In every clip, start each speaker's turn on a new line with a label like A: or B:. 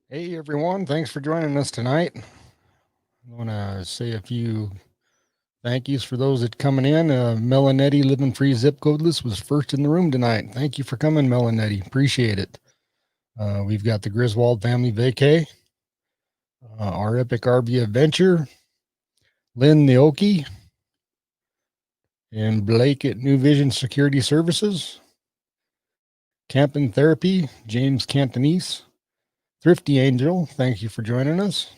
A: Hey everyone, thanks for joining us tonight. I want to say a few thank yous for those that coming in. Melanetti Living Free Zip Codeless was first in the room tonight. Thank you for coming, Melanetti. Appreciate it. We've got the Griswold Family Vacay, our Epic RV Adventure, Lynn Neoki, and Blake at New Vision Security Services, Camping Therapy, James Cantonese, Thrifty Angel, thank you for joining us.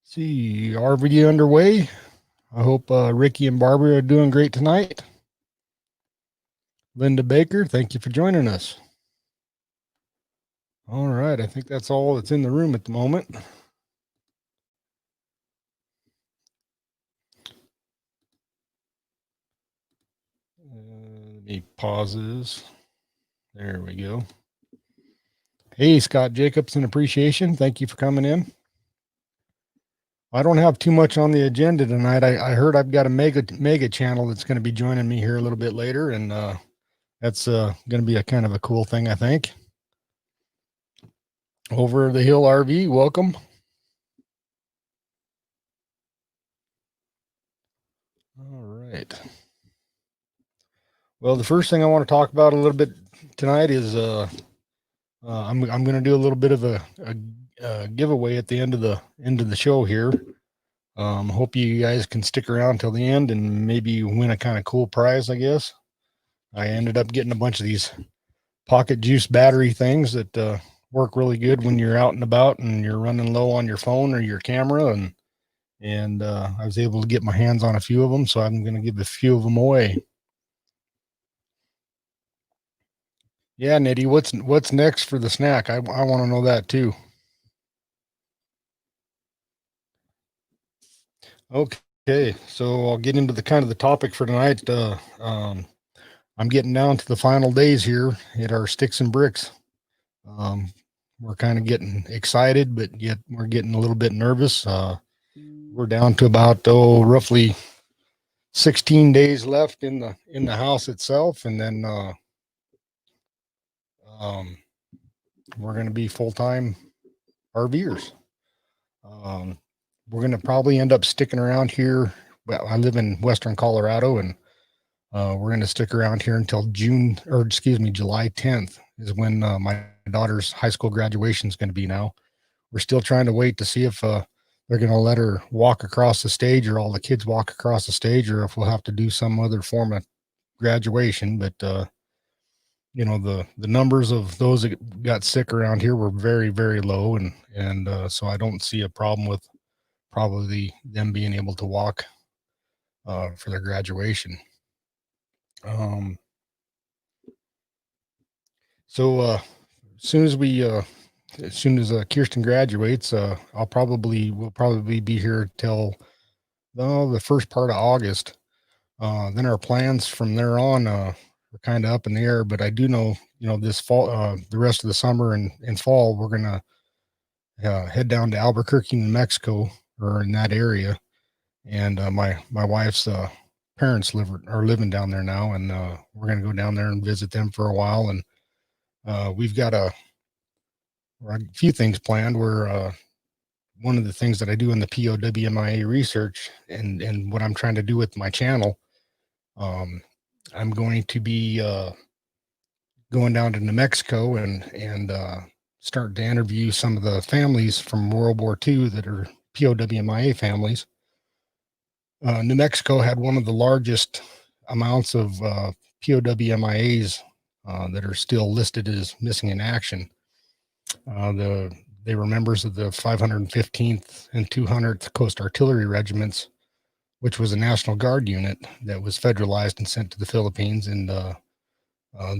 A: See, RV underway. I hope Ricky and Barbara are doing great tonight. Linda Baker, thank you for joining us. All right, I think that's all that's in the room at the moment. Let me pause this. There we go. Hey, Scott Jacobson Appreciation, thank you for coming in. I don't have too much on the agenda tonight. I heard I've got a mega channel that's going to be joining me here a little bit later, and that's going to be a kind of a cool thing, I think. Over the Hill RV, welcome. All right. Well, the first thing I want to talk about a little bit tonight is I'm going to do a little bit of a giveaway at the end of the show here. Hope you guys can stick around till the end and maybe win a kind of cool prize, I guess. I ended up getting a bunch of these pocket juice battery things that work really good when you're out and about and you're running low on your phone or your camera, and I was able to get my hands on a few of them, so I'm going to give a few of them away. Yeah, Nitty, what's next for the snack? I want to know that too. Okay, so I'll get into the kind of the topic for tonight. I'm getting down to the final days here at our sticks and bricks. We're kind of getting excited, but yet we're getting a little bit nervous. We're down to about roughly 16 days left in the house itself, and then um, we're going to be full time RVers. Um, we're going to probably end up sticking around here. Well, I live in Western Colorado, and we're going to stick around here until July 10th is when my daughter's high school graduation is going to be now. We're still trying to wait to see if they're going to let her walk across the stage, or all the kids walk across the stage, or if we'll have to do some other form of graduation. But the numbers of those that got sick around here were very, very low, and so I don't see a problem with probably them being able to walk for their graduation. So as soon as Kirsten graduates, we'll probably be here till the first part of August. Then our plans from there on are kind of up in the air, but I do know, this fall, the rest of the summer and fall, we're gonna head down to Albuquerque, New Mexico, or in that area, and my wife's parents are living down there now, and we're gonna go down there and visit them for a while, and we've got a few things planned. Where one of the things that I do in the POW-MIA research, and what I'm trying to do with my channel, I'm going to be going down to New Mexico and start to interview some of the families from World War II that are POW-MIA families. New Mexico had one of the largest amounts of POW-MIAs that are still listed as missing in action. They were members of the 515th and 200th Coast Artillery Regiments, which was a National Guard unit that was federalized and sent to the Philippines. And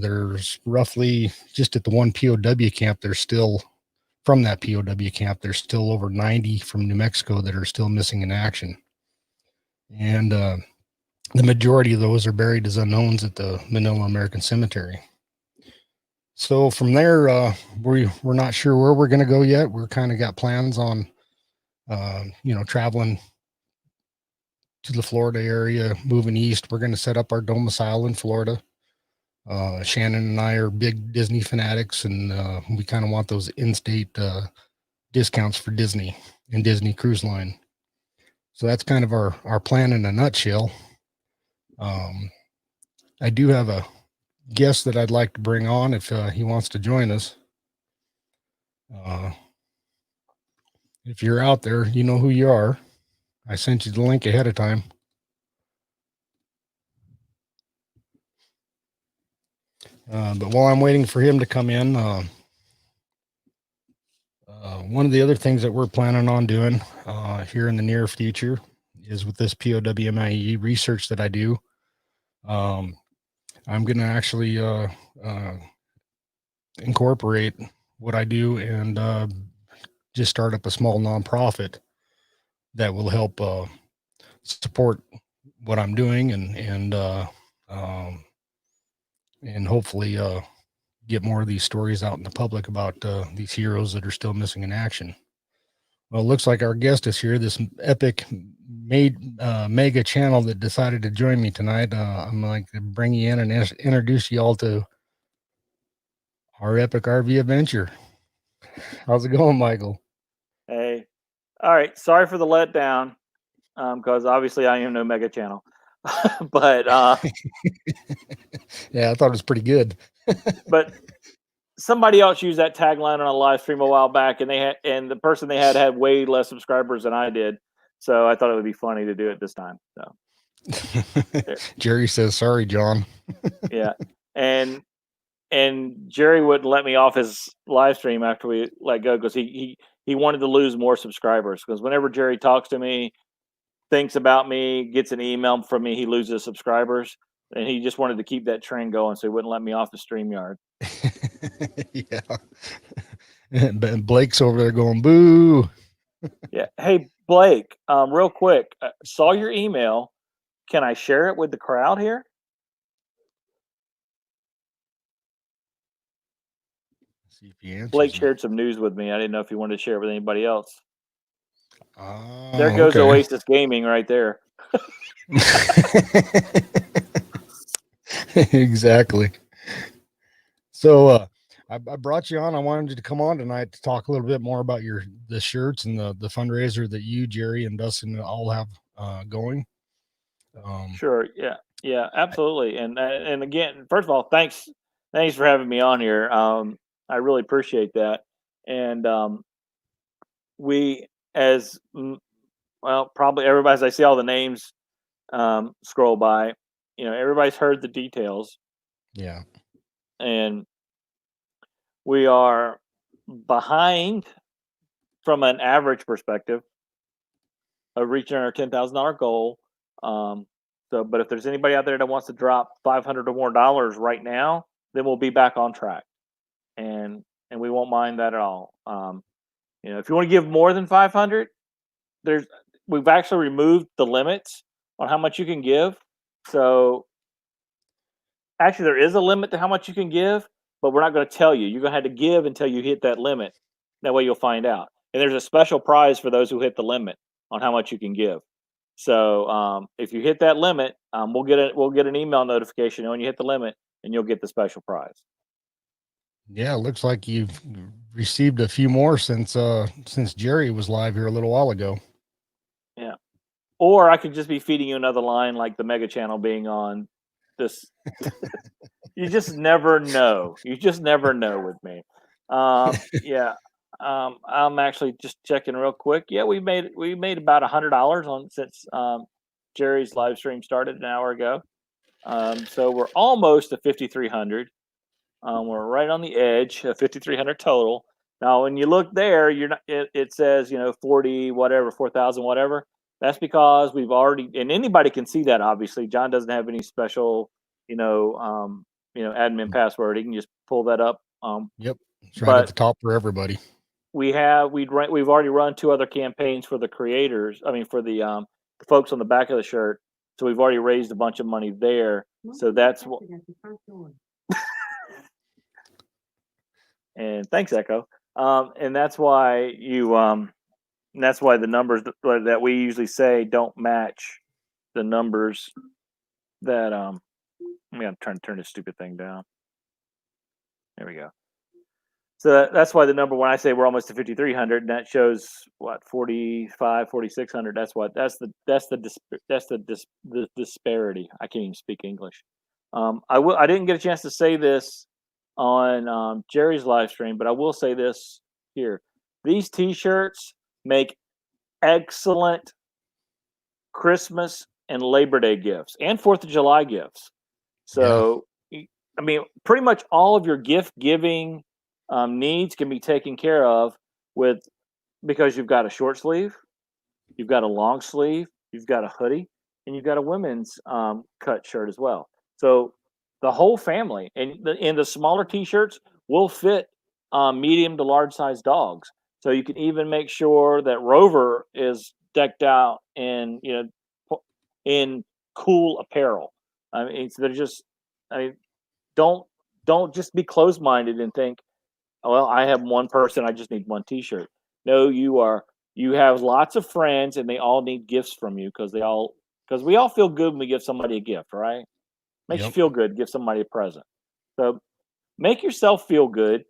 A: there's roughly, just at the one POW camp, there's still, from that POW camp, there's still over 90 from New Mexico that are still missing in action. And the majority of those are buried as unknowns at the Manila American Cemetery. So from there, we're not sure where we're going to go yet. We're kind of got plans on, traveling to the Florida area, moving east. We're going to set up our domicile in Florida. Shannon and I are big Disney fanatics, and we kind of want those in-state discounts for Disney and Disney Cruise Line. So that's kind of our plan in a nutshell. I do have a guest that I'd like to bring on if he wants to join us. If you're out there, you know who you are. I sent you the link ahead of time. But while I'm waiting for him to come in, one of the other things that we're planning on doing here in the near future is with this POW-MIA research that I do. I'm going to actually incorporate what I do and just start up a small nonprofit that will help support what I'm doing and hopefully get more of these stories out in the public about these heroes that are still missing in action. Well, it looks like our guest is here, this epic mega channel that decided to join me tonight. I'm like to bring you in and introduce you all to our epic RV adventure. How's it going, Michael?
B: Hey, all right. Sorry for the letdown, because obviously I am no mega channel, but
A: Yeah, I thought it was pretty good.
B: but somebody else used that tagline on a live stream a while back, and the person they had way less subscribers than I did, so I thought it would be funny to do it this time. So
A: Jerry says, "Sorry, John."
B: yeah, and Jerry wouldn't let me off his live stream after we let go because he wanted to lose more subscribers, because whenever Jerry talks to me, thinks about me, gets an email from me, he loses subscribers, and he just wanted to keep that trend going, so he wouldn't let me off the StreamYard.
A: Yeah. And Blake's over there going, "Boo."
B: Yeah. Hey, Blake, real quick, saw your email. Can I share it with the crowd here?
A: See if he answers
B: Blake
A: me.
B: shared some news with me. I didn't know if he wanted to share it with anybody else.
A: Oh,
B: There goes
A: okay.
B: Oasis Gaming right there.
A: Exactly. So I brought you on. I wanted you to come on tonight to talk a little bit more about the shirts and the fundraiser that you, Jerry, and Dustin all have going.
B: Sure. Yeah, absolutely. And again, first of all, thanks for having me on here. I really appreciate that. And we, as well, probably everybody, as I see all the names scroll by, everybody's heard the details,
A: Yeah.
B: and we are behind from an average perspective of reaching our $10,000 goal. But if there's anybody out there that wants to drop $500 or more right now, then we'll be back on track, and we won't mind that at all. If you want to give more than 500, we've actually removed the limits on how much you can give. So actually, there is a limit to how much you can give, but we're not going to tell you. You're going to have to give until you hit that limit. That way, you'll find out. And there's a special prize for those who hit the limit on how much you can give. So if you hit that limit, we'll get an email notification when you hit the limit, and you'll get the special prize.
A: Yeah, it looks like you've received a few more since Jerry was live here a little while ago.
B: Yeah. Or I could just be feeding you another line like the Mega Channel being on this. You just never know. You just never know with me. Yeah. I'm actually just checking real quick. Yeah, we made about $100 on since Jerry's live stream started an hour ago. So we're almost to 5,300. We're right on the edge of 5,300 total. Now, when you look there, you're not. It says 40 whatever, 4,000 whatever. That's because we've already, and anybody can see that. Obviously, John doesn't have any special, admin password. He can just pull that up.
A: Yep, it's right at the
B: But
A: top for everybody.
B: we've already run 2 other campaigns for the creators. I mean, for the folks on the back of the shirt. So we've already raised a bunch of money there. So that's what. And thanks, Echo. And that's why that's why the numbers that we usually say don't match the numbers that I'm trying to turn this stupid thing down. There we go. So that's why the number, when I say we're almost to 5,300, and that shows what, 45, 4,600. That's the disparity. I can't even speak English. I didn't get a chance to say this on Jerry's live stream, but I will say this here. These T-shirts make excellent Christmas and Labor Day gifts and 4th of July gifts. So, I mean, pretty much all of your gift giving needs can be taken care of because you've got a short sleeve, you've got a long sleeve, you've got a hoodie, and you've got a women's cut shirt as well. So the whole family, and the smaller T-shirts will fit medium to large size dogs. So you can even make sure that Rover is decked out in cool apparel. I mean, so they're just, I mean, don't just be closed minded and think, well, I have one person, I just need one T-shirt. No, you have lots of friends, and they all need gifts from you because we all feel good when we give somebody a gift, right? Makes you feel good to give somebody a present. So make yourself feel good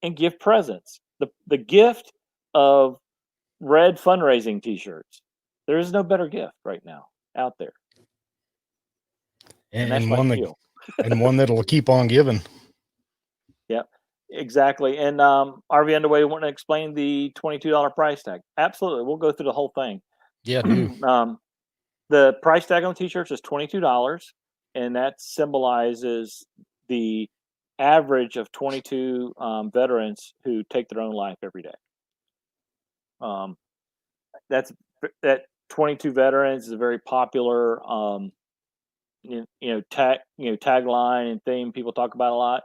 B: and give presents. The gift of red fundraising T-shirts. There is no better gift right now out there.
A: And one that'll keep on giving.
B: Yep, exactly. And RV Underway, want to explain the $22 price tag? Absolutely, we'll go through the whole thing.
A: Yeah, do.
B: The price tag on T-shirts is $22, and that symbolizes the average of 22 veterans who take their own life every day. That 22 veterans is a very popular tagline and theme people talk about a lot.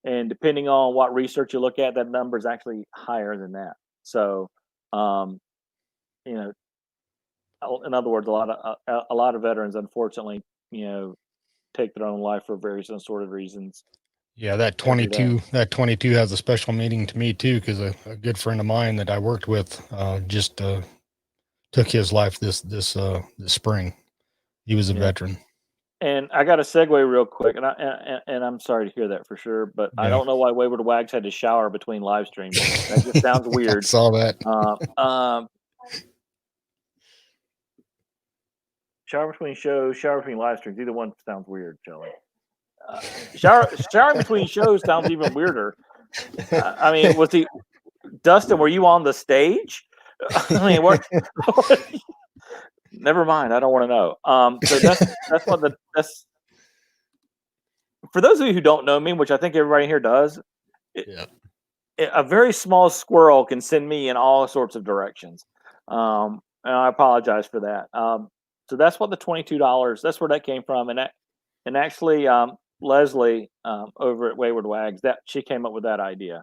B: And depending on what research you look at, that number is actually higher than that. So, in other words, a lot of veterans, unfortunately, take their own life for various assorted reasons.
A: Yeah, that 22 has a special meaning to me too, because a good friend of mine that I worked with just took his life this spring. He was a veteran.
B: And I got to segue real quick, and I'm sorry to hear that for sure, but I don't know why Wayward Wags had to shower between live streams. That just sounds weird.
A: I saw that.
B: Shower between shows, shower between live streams. Either one sounds weird, Joey. Shower between shows sounds even weirder. I mean, Dustin? Were you on the stage? I mean, what? Never mind. I don't want to know. So that's for those of you who don't know me, which I think everybody here does. A very small squirrel can send me in all sorts of directions, and I apologize for that. So that's what the $22. That's where that came from, and actually, Leslie over at Wayward Wags, that she came up with that idea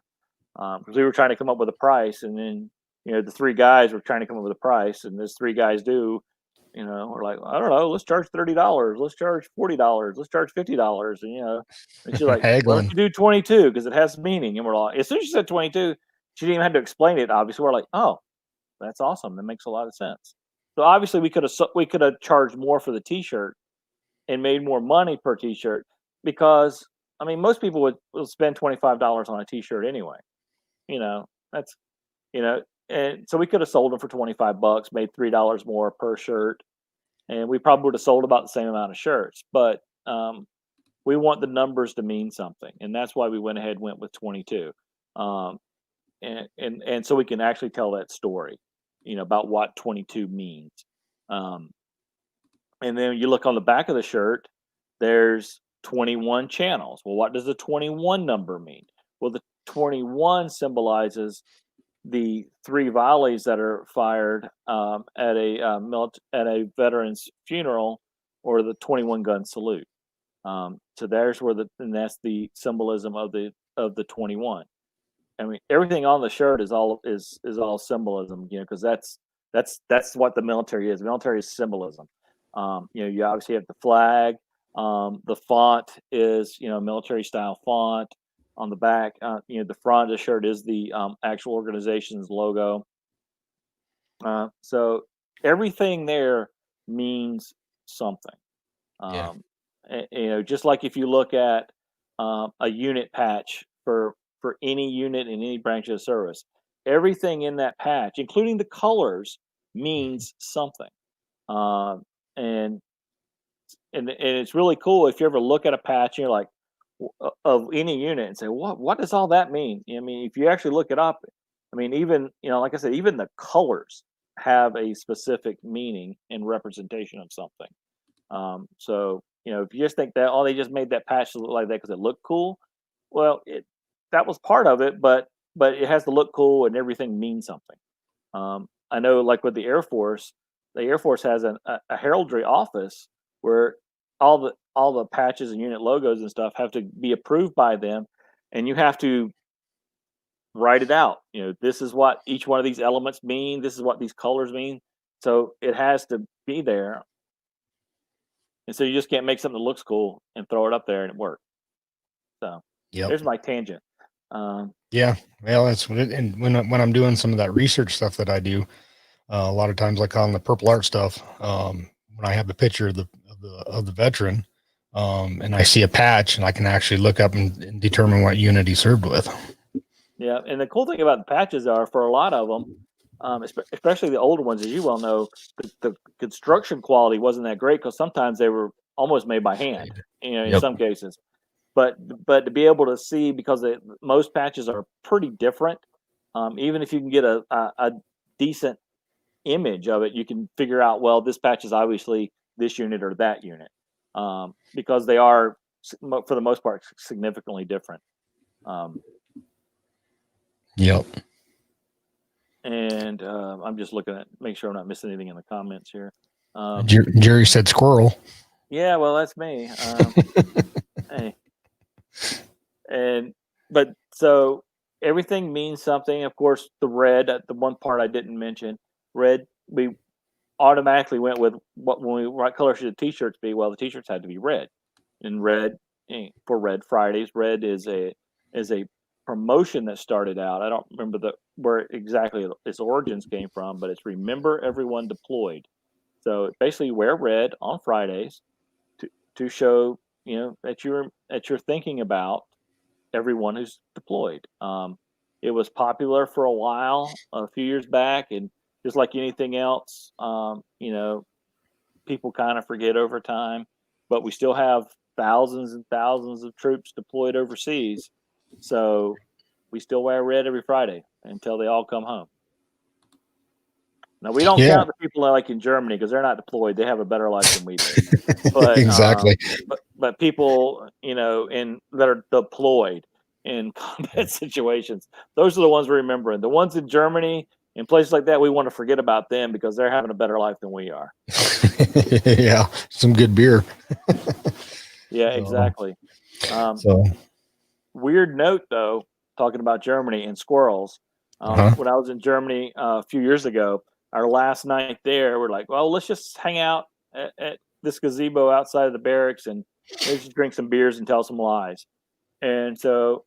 B: because we were trying to come up with a price, and then the three guys were trying to come up with a price, and those three guys we're like, I don't know, let's charge $30, let's charge $40, let's charge $50, and and she's like, why don't you do 22 because it has meaning? And we're like, as soon as she said 22, she didn't even have to explain it. Obviously, we're like, oh, that's awesome, that makes a lot of sense. So obviously, we could have charged more for the T-shirt and made more money per T-shirt because I mean most people would spend $25 on a T-shirt anyway. That's and so we could have sold them for $25, made $3 more per shirt, and we probably would have sold about the same amount of shirts. But we want the numbers to mean something, and that's why we went ahead and went with 22, and so we can actually tell that story, about what 22 means. And then you look on the back of the shirt, there's 21 channels. Well, what does the 21 number mean? Well, the 21 symbolizes the 3 volleys that are fired at a veteran's funeral, or the 21 gun salute. So there's and that's the symbolism of the 21. I mean, everything on the shirt is all symbolism, because that's what the military is. The military is symbolism. You obviously have the flag. The font is military style font. On the back, the front of the shirt is the actual organization's logo. So everything there means something. You know, just like if you look at a unit patch for any unit in any branch of service, everything in that patch, including the colors, means something. Um, and and it's really cool if you ever look at a patch and you're like of any unit and say, what does all that mean? I mean, if you actually look it up, I mean, even like I said, even the colors have a specific meaning and representation of something. So if you just think that they just made that patch look like that because it looked cool, well, that was part of it, but it has to look cool and everything means something. I know, like with the Air Force has a heraldry office where all the patches and unit logos and stuff have to be approved by them, and you have to write it out. This is what each one of these elements mean. This is what these colors mean. So it has to be there, and so you just can't make something that looks cool and throw it up there and it works. So
A: Yep.
B: there's my tangent.
A: Yeah. Well, that's what it, and when I'm doing some of that research stuff that I do, a lot of times, like on the purple art stuff, when I have a picture of the veteran, and I see a patch, and I can actually look up and determine what unit he served with.
B: Yeah, and the cool thing about the patches are for a lot of them, especially the older ones, as you well know, the construction quality wasn't that great because sometimes they were almost made by hand. In
A: Yep.
B: some cases, but to be able to see because most patches are pretty different, even if you can get a decent image of it, you can figure out, well, this patch is obviously this unit or that unit, because they are for the most part significantly different.
A: Yep.
B: And I'm just looking at make sure I'm not missing anything in the comments here.
A: Jerry said squirrel.
B: Yeah, well, that's me. Hey, but so everything means something. Of course, the red, the one part I didn't mention, red. We automatically went with what color should the t-shirts be? Well, the t-shirts had to be red, and red for Red Fridays. Red is a promotion that started out. I don't remember where exactly its origins came from, but it's remember everyone deployed. So basically, wear red on Fridays to show that you're thinking about everyone who's deployed. It was popular for a while, a few years back, and just like anything else, people kind of forget over time. But we still have thousands and thousands of troops deployed overseas, so we still wear red every Friday until they all come home. Now we don't count the people like in Germany because they're not deployed; they have a better life than we do. But
A: exactly.
B: But people, that are deployed in combat situations, those are the ones we're remembering. The ones in Germany and places like that, we want to forget about them because they're having a better life than we are.
A: Yeah, some good beer.
B: Yeah, exactly.
A: So
B: weird note though, talking about Germany and squirrels. When I was in Germany a few years ago, our last night there, we're like, well, let's just hang out at this gazebo outside of the barracks and let's just drink some beers and tell some lies. And so,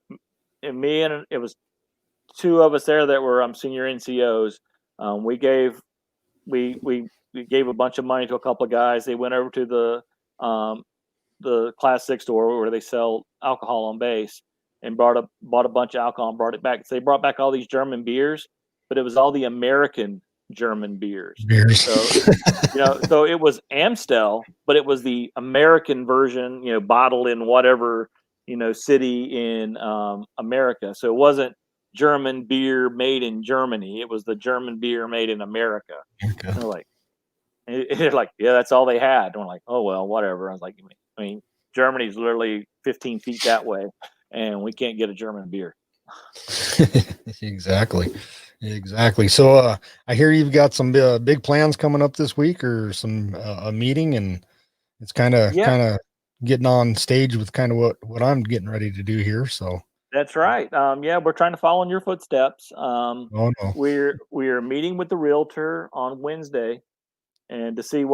B: and it was two of us there that were senior NCOs. We gave we gave a bunch of money to a couple of guys. They went over to the Class 6 store where they sell alcohol on base and bought a bunch of alcohol and brought it back. So they brought back all these German beers, but it was all the American German beers. So so it was Amstel, but it was the American version, bottled in whatever city in America. So it wasn't German beer made in Germany. It was the German beer made in America.
A: okay.
B: They're like, yeah, that's all they had. And we're like, oh well, whatever. I was like, I mean, Germany's literally 15 feet that way, and we can't get a German beer.
A: Exactly. So I hear you've got some big plans coming up this week, or some a meeting, and it's kind of getting on stage with kind of what I'm getting ready to do here. So
B: that's right. Yeah, we're trying to follow in your footsteps.
A: oh no,
B: we're meeting with the realtor on Wednesday, and to see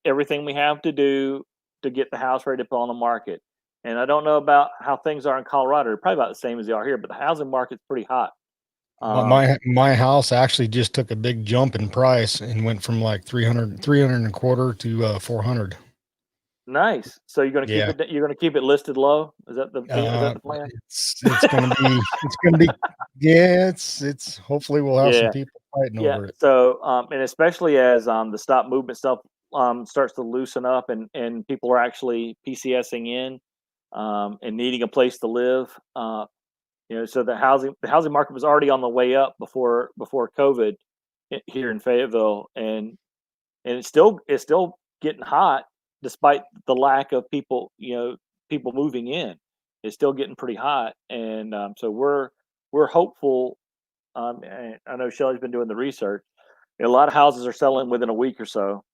B: everything we have to do to get the house ready to put on the market. And I don't know about how things are in Colorado. They're probably about the same as they are here, but the housing market's pretty hot.
A: my house actually just took a big jump in price and went from like 300 and a quarter to 400.
B: Nice. So you're gonna keep
A: Yeah.
B: it. You're gonna keep it listed low. Is that the plan?
A: It's gonna be yeah, it's hopefully we'll have some
B: Yeah.
A: people fighting
B: Yeah.
A: over it.
B: So, and especially as the stop movement stuff starts to loosen up, and people are actually PCSing in and needing a place to live. So the housing market was already on the way up before COVID here in Fayetteville, and it's still getting hot despite the lack of people. People moving in. It's still getting pretty hot, and so we're hopeful. And I know Shelly's been doing the research. A lot of houses are selling within a week or so,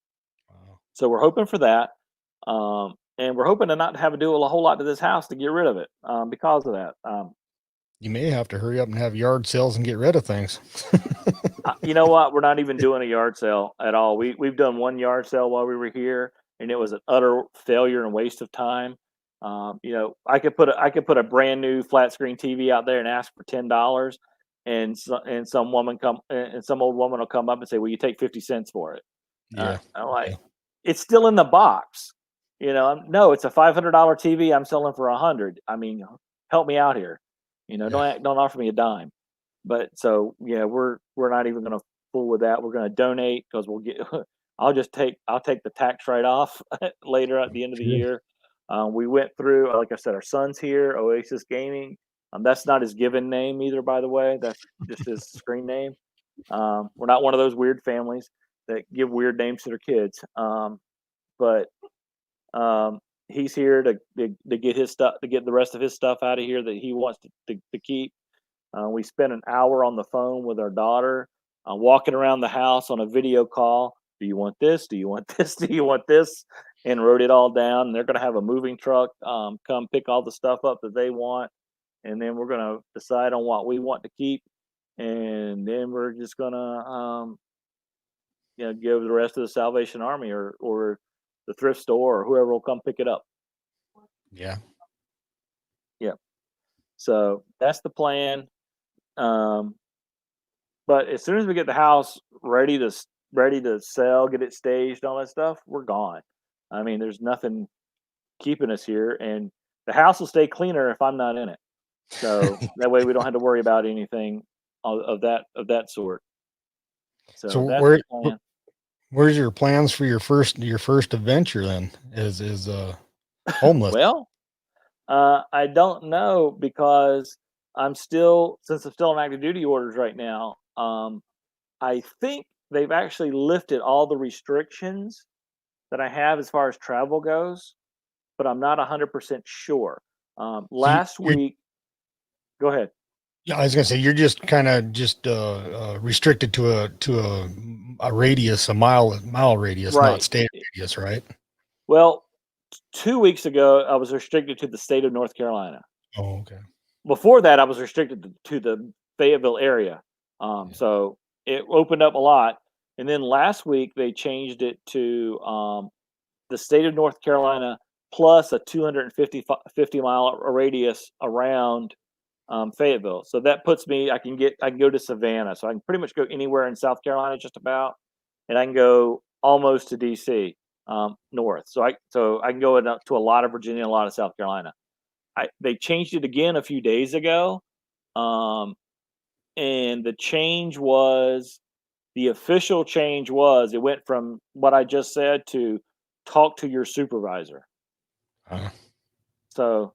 A: Wow.
B: so we're hoping for that. And we're hoping to not have to do a whole lot to this house to get rid of it because of that.
A: You may have to hurry up and have yard sales and get rid of things.
B: You know what? We're not even doing a yard sale at all. We've done one yard sale while we were here, and it was an utter failure and waste of time. I could put a brand new flat screen TV out there and ask for $10, and some old woman will come up and say, "Will you take 50 cents for it?"
A: Yeah.
B: I'm like,
A: Yeah.
B: "It's still in the box." No, it's a $500 TV. I'm selling for 100. I mean, help me out here.
A: Yeah.
B: Don't offer me a dime. But so yeah, we're not even going to fool with that. We're going to donate because we'll get. I'll take the tax write off later at the end of the
A: Sure.
B: year. We went through, like I said, our son's here, Oasis Gaming. That's not his given name either, by the way. That's just his screen name. We're not one of those weird families that give weird names to their kids. But he's here to get his stuff, to get the rest of his stuff out of here that he wants to keep. We spent an hour on the phone with our daughter, walking around the house on a video call. Do you want this? Do you want this? Do you want this? And wrote it all down. And they're going to have a moving truck come pick all the stuff up that they want, and then we're going to decide on what we want to keep, and then we're just going to give the rest to the Salvation Army or the thrift store or whoever will come pick it up.
A: Yeah.
B: Yeah. So that's the plan. Um, But as soon as we get the house ready to sell, get it staged, all that stuff, we're gone. I mean, there's nothing keeping us here, and the house will stay cleaner if I'm not in it. So that way we don't have to worry about anything of that sort.
A: So
B: So that's the plan.
A: where's your plans for your first adventure then? Is homeless.
B: Well, I don't know because since I'm still on active duty orders right now. I think they've actually lifted all the restrictions that I have as far as travel goes, but I'm not 100% sure.
A: So
B: Last
A: you're
B: week, go ahead.
A: yeah, I was gonna say you're just kind of just restricted to a radius, a mile radius, not
B: Right.
A: state radius, right?
B: Well, 2 weeks ago, I was restricted to the state of North Carolina.
A: Oh, okay.
B: Before that, I was restricted to the Fayetteville area.
A: Yeah.
B: So it opened up a lot. And then last week, they changed it to the state of North Carolina plus a 250 mile radius around Fayetteville. So that puts me. I can go to Savannah. So I can pretty much go anywhere in South Carolina, just about, and I can go almost to DC north. So I can go to a lot of Virginia, a lot of South Carolina. They changed it again a few days ago, um, and the official change was it went from what I just said to talk to your supervisor.
A: Uh,
B: So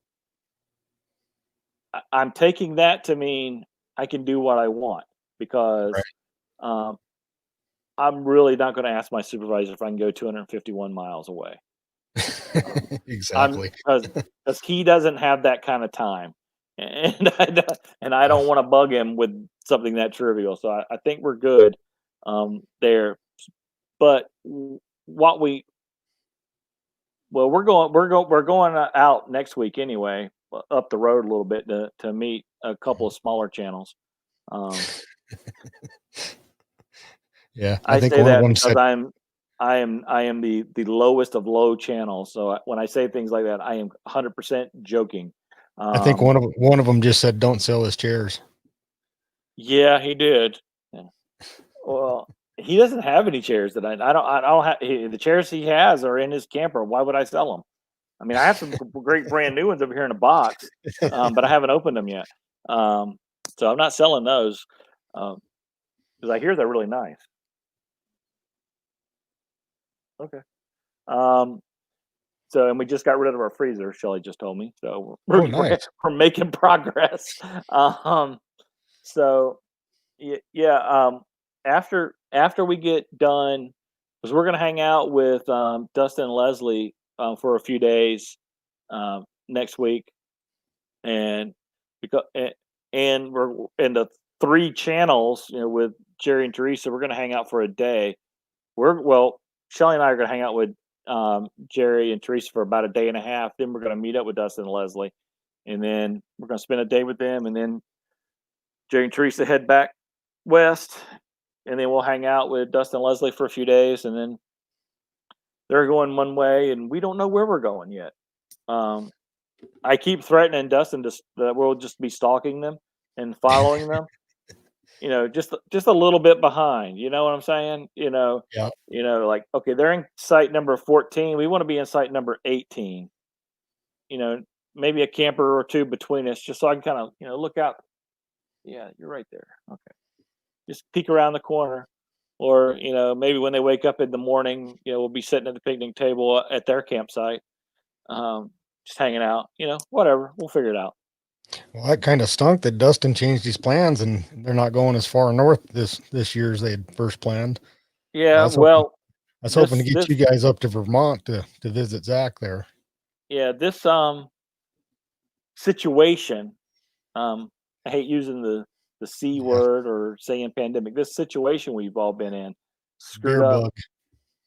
B: I'm taking that to mean I can do what I want because
A: right.
B: um, I'm really not going to ask my supervisor if I can go 251 miles away. I'm
A: Exactly.
B: because he doesn't have that kind of time, and I don't want to bug him with something that trivial. So I think we're good there. But what we we're going out next week anyway, up the road a little bit to meet a couple of smaller channels. Um,
A: Yeah, I
B: I
A: think
B: say
A: one of
B: that
A: them
B: because
A: said.
B: I am the lowest of low channels. So when I say things like that, I am 100% joking.
A: I think
B: Um,
A: one of them just said, "Don't sell his chairs."
B: yeah, he did. Yeah. Well, He doesn't have any chairs that I don't have. The chairs he has are in his camper. Why would I sell them? I mean, I have some great brand new ones over here in a box, but I haven't opened them yet. So I'm not selling those because I hear they're really nice. Okay. Um, so and we just got rid of our freezer. Shelly just told me. So
A: Oh, nice.
B: we're making progress. Um, so yeah. After we get done, because we're gonna hang out with Dustin and Leslie for a few days next week, and because and we're in the three channels, with Jerry and Teresa. We're gonna hang out for a day. Shelly and I are gonna hang out with Jerry and Teresa for about a day and a half. Then we're gonna meet up with Dustin and Leslie, and then we're gonna spend a day with them, and then Jerry and Teresa head back west, and then we'll hang out with Dustin and Leslie for a few days, and then they're going one way, and we don't know where we're going yet. Um, I keep threatening Dustin that we'll just be stalking them and following them. Just a little bit behind. You know what I'm saying?
A: Yeah.
B: Like, okay, they're in site number 14. We want to be in site number 18. You know, maybe a camper or two between us, just so I can kind of look out. Yeah, you're right there. Okay, just peek around the corner, or maybe when they wake up in the morning, we'll be sitting at the picnic table at their campsite, um, just hanging out. Whatever, we'll figure it out.
A: Well, that kind of stunk that Dustin changed his plans and they're not going as far north this year as they had first planned. I
B: Yeah,
A: was hoping
B: well,
A: I was hoping to
B: this
A: get
B: this
A: you guys up to Vermont to visit Zach there.
B: yeah, this situation, I hate using the C
A: Yeah.
B: word or saying pandemic. This situation we've all been in screwed
A: Beer
B: up.
A: bug.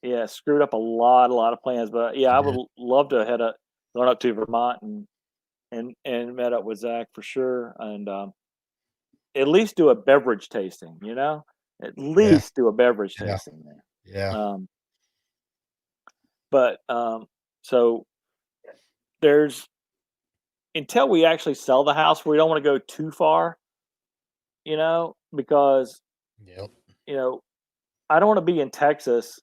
B: Yeah, screwed up a lot of plans. But yeah, I would
A: Yeah.
B: love to head up, going up to Vermont and met up with Zach for sure, and at least do a beverage tasting. At
A: Yeah.
B: least do a beverage
A: Yeah.
B: tasting there.
A: Yeah.
B: Um, but so there's until we actually sell the house, we don't want to go too far, because
A: Yep.
B: you know I don't want to be in Texas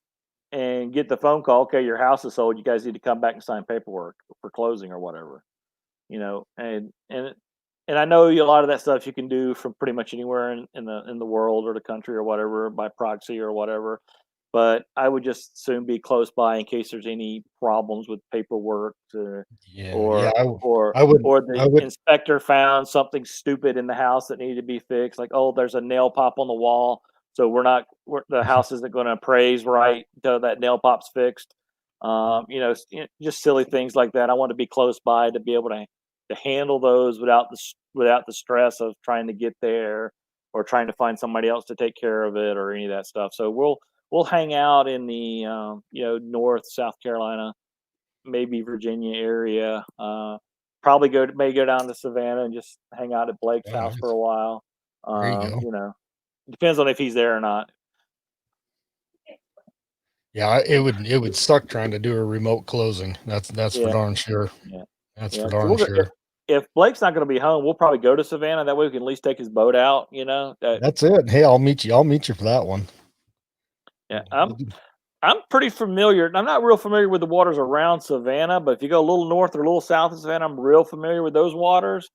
B: and get the phone call, okay, your house is sold. You guys need to come back and sign paperwork for closing or whatever. And I know a lot of that stuff you can do from pretty much anywhere in the world or the country or whatever by proxy or whatever. But I would just soon be close by in case there's any problems with paperwork,
A: Yeah. Yeah.
B: or or
A: I would,
B: or
A: I
B: the
A: would,
B: inspector found something stupid in the house that needed to be fixed, like, oh, there's a nail pop on the wall, so the house isn't going to appraise right until that nail pop's fixed. Just silly things like that. I want to be close by to be able to handle those without the stress of trying to get there or trying to find somebody else to take care of it or any of that stuff. So we'll hang out in the North South Carolina, maybe Virginia area. Probably may go down to Savannah and just hang out at Blake's
A: oh,
B: house for
A: nice.
B: a while.
A: There you go.
B: Depends on if he's there or not.
A: Yeah. It would suck trying to do a remote closing. That's for
B: Yeah,
A: darn sure.
B: yeah,
A: That's
B: yeah.
A: for
B: So
A: darn
B: if
A: sure.
B: Blake's not going to be home, we'll probably go to Savannah. That way we can at least take his boat out.
A: That's it. Hey, I'll meet you. I'll meet you for that one.
B: Yeah, I'm pretty familiar. I'm not real familiar with the waters around Savannah, but if you go a little north or a little south of Savannah, I'm real familiar with those waters,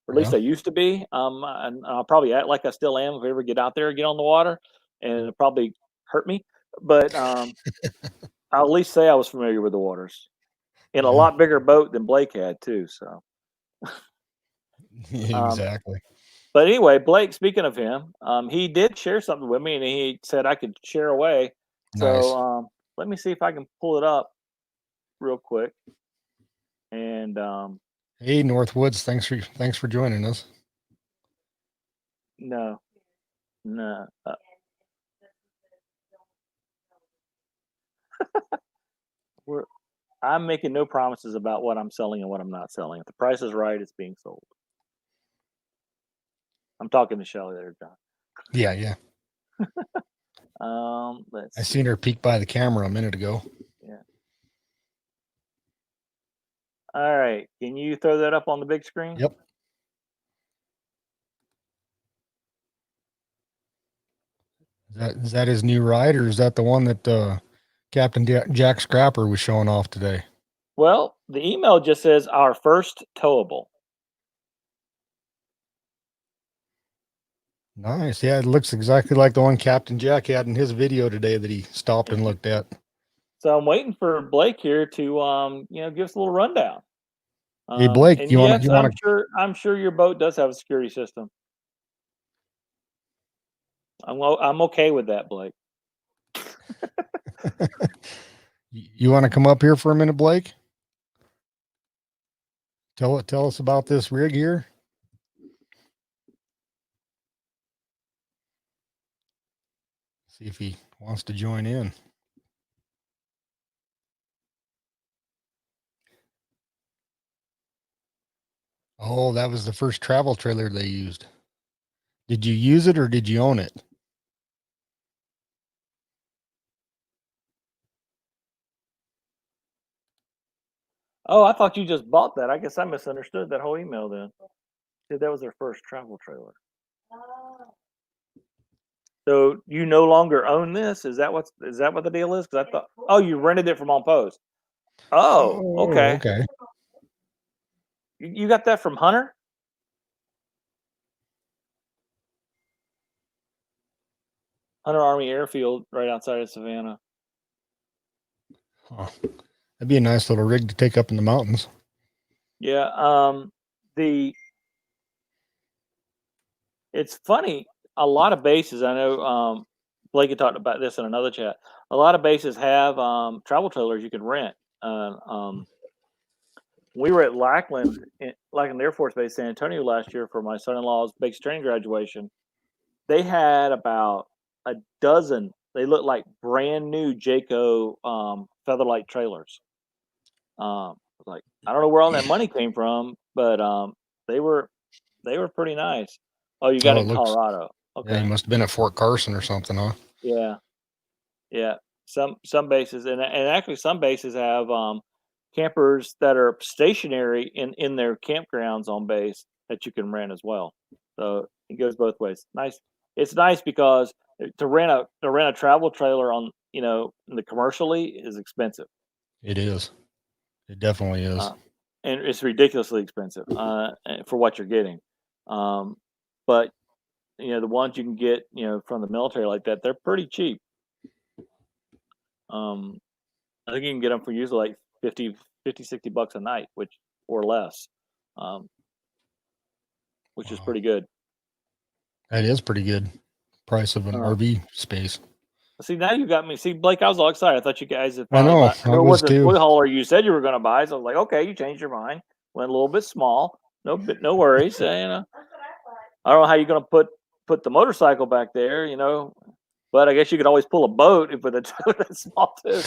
B: or at least
A: Yeah.
B: I used to be. And I'll probably act like I still am if I ever get out there and get on the water, and it'll probably hurt me. But I'll at least say I was familiar with the waters in a
A: Yeah.
B: lot bigger boat than Blake had too. So, um,
A: Exactly.
B: but anyway, Blake. Speaking of him, he did share something with me, and he said I could share away. So
A: Nice.
B: let me see if I can pull it up real quick. And
A: Hey, Northwoods. Thanks for joining us.
B: no, no, we're I'm making no promises about what I'm selling and what I'm not selling. If the price is right, it's being sold. I'm talking to Shelly there, John.
A: Yeah. Yeah.
B: Let's
A: I
B: see.
A: seen her peek by the camera a minute ago.
B: Yeah. All right. Can you throw that up on the big screen?
A: Yep. Is that his new ride, or is that the one that Captain Jack Scrapper was showing off today?
B: Well, the email just says our first towable.
A: Nice. Yeah, it looks exactly like the one Captain Jack had in his video today that he stopped and looked at.
B: So I'm waiting for Blake here to give us a little rundown.
A: Hey Blake,
B: And
A: you want to
B: yes, I'm sure your boat does have a security system. I'm okay with that, Blake.
A: you want to come up here for a minute, Blake? Tell us about this rig here. See if he wants to join in. Oh, that was the first travel trailer they used. Did you use it or did you own it?
B: Oh, I thought you just bought that. I guess I misunderstood that whole email then. Said that was their first travel trailer. So you no longer own this? Is that what the deal is? Because I thought, oh, you rented it from On Post. Oh,
A: Oh,
B: okay.
A: okay.
B: You got that from Hunter? Hunter Army Airfield, right outside of Savannah.
A: Huh. That'd be a nice little rig to take up in the mountains.
B: Yeah. It's funny. A lot of bases, I know. Blake had talked about this in another chat. A lot of bases have travel trailers you can rent. We were at Lackland Air Force Base, San Antonio last year for my son-in-law's basic training graduation. They had about a dozen. They looked like brand new Jayco Featherlight trailers. Like I don't know where all that money came from, but they were pretty nice. Oh, you got
A: Oh,
B: it
A: it
B: in
A: looks,
B: Colorado.
A: yeah, he
B: Okay.
A: must have been at Fort Carson or something, huh?
B: Yeah. Yeah. Some bases and actually some bases have campers that are stationary in their campgrounds on base that you can rent as well. So it goes both ways. Nice. It's nice because to rent a travel trailer on the commercially is expensive.
A: It is. It definitely is.
B: Uh, and it's ridiculously expensive for what you're getting. But the ones you can get from the military like that, they're pretty cheap. Um, I think you can get them for usually like 50, 60 bucks a night, or less, um, which is
A: Wow.
B: pretty good.
A: That is pretty good price of an
B: Uh,
A: RV space.
B: See, now you got me. See, Blake, I was all excited. I thought you guys had
A: I
B: finally
A: know.
B: bought. I
A: I
B: knew it
A: was
B: wasn't
A: too.
B: toy hauler you said you were going to buy. So I was like, okay, you changed your mind. Went a little bit small. No worries. I don't know how you're going to put the motorcycle back there. But I guess you could always pull a boat with a small too.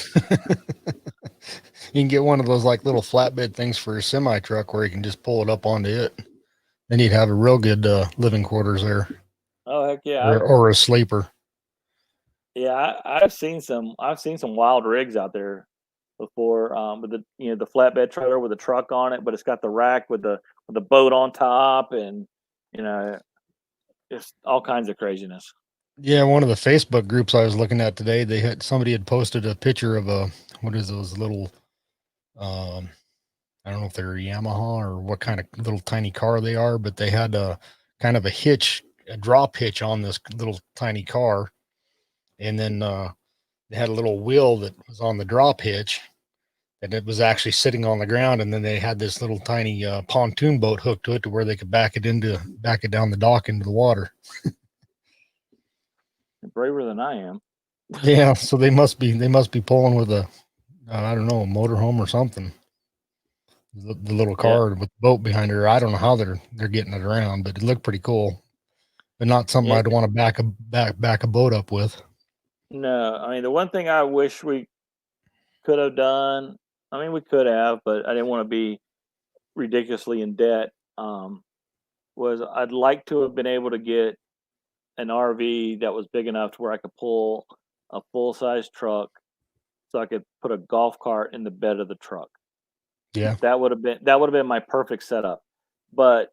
A: You can get one of those like little flatbed things for a semi truck where you can just pull it up onto it. Then you'd have a real good living quarters there,
B: Oh heck yeah!
A: or a sleeper.
B: I've seen some. I've seen some wild rigs out there before, with the flatbed trailer with a truck on it, but it's got the rack with the boat on top, and you know, it's all kinds of craziness.
A: Yeah, one of the Facebook groups I was looking at today, somebody had posted a picture of what is those little um I don't know if they're a Yamaha or what kind of little tiny car they are, but they had a kind of a drop hitch on this little tiny car, and then they had a little wheel that was on the drop hitch, and it was actually sitting on the ground, and then they had this little tiny pontoon boat hooked to it to where they could back it down the dock into the water.
B: Braver than I am.
A: Yeah, so they must be pulling with a I don't know, a motorhome or something. The little
B: Yeah,
A: car with the boat behind her. I don't know how they're getting it around, but it looked pretty cool. But not something
B: yeah.
A: I'd want to back a boat up with.
B: No, I mean the one thing I wish we could have done. I mean we could have, but I didn't want to be ridiculously in debt. Was I'd like to have been able to get an RV that was big enough to where I could pull a full size truck so I could put a golf cart in the bed of the truck.
A: Yeah.
B: That would have been my perfect setup. But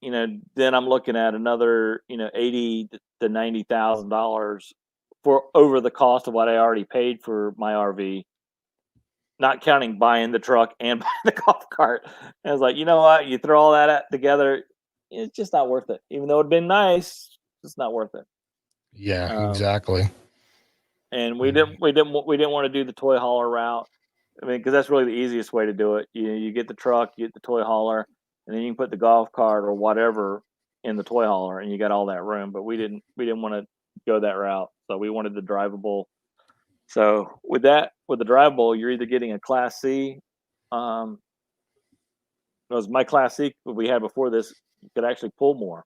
B: then I'm looking at another, $80 to $90,000 for over the cost of what I already paid for my RV, not counting buying the truck and buying the golf cart. And I was like, you know what? You throw all that together, it's just not worth it. Even though it'd been nice, it's not worth it.
A: Yeah, exactly.
B: And we didn't want to do the toy hauler route. I mean, because that's really the easiest way to do it. You get the truck, you get the toy hauler, and then you can put the golf cart or whatever in the toy hauler, and you got all that room. But we didn't want to go that route, so we wanted the drivable. So with the drivable, you're either getting a Class C. It was my Class C we had before this. You could actually pull more.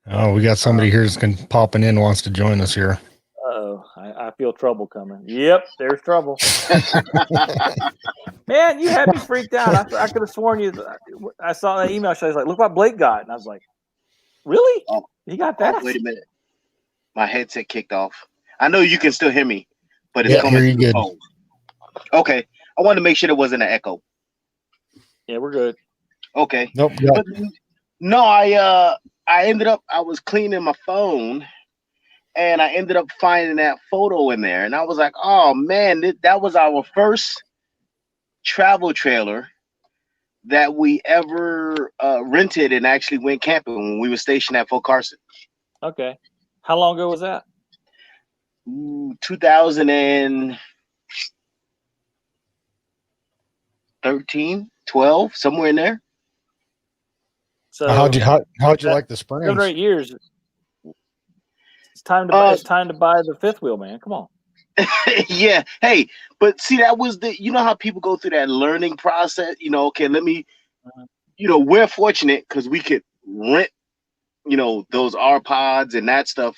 A: Oh, we got somebody here that's popping in, wants to join us here.
B: Uh-oh, I feel trouble coming. Yep, there's trouble. Man, you had me freaked out. I could have sworn you. I saw that email. She was like, "Look what Blake got," and I was like, "Really? He got that?"
C: Oh, wait a minute, my headset kicked off. I know you can still hear me, but it's coming
A: hear you
C: through the
A: good.
C: phone. Okay, I wanted to make sure there wasn't an echo.
B: Yeah, we're good.
C: Okay.
A: Nope.
C: But no, I ended up, I was cleaning my phone, and I ended up finding that photo in there, and I was like, oh man, that was our first travel trailer that we ever rented and actually went camping when we were stationed at Fort Carson.
B: Okay. How long ago was that?
C: 2013, 12, somewhere in there.
B: So
A: how'd you like the Springs?
B: 7 or 8 years. It's time to buy the fifth wheel, man. Come on.
C: Yeah. Hey, but see, that was you know how people go through that learning process. Okay, let me. We're fortunate because we could rent, those R pods and that stuff.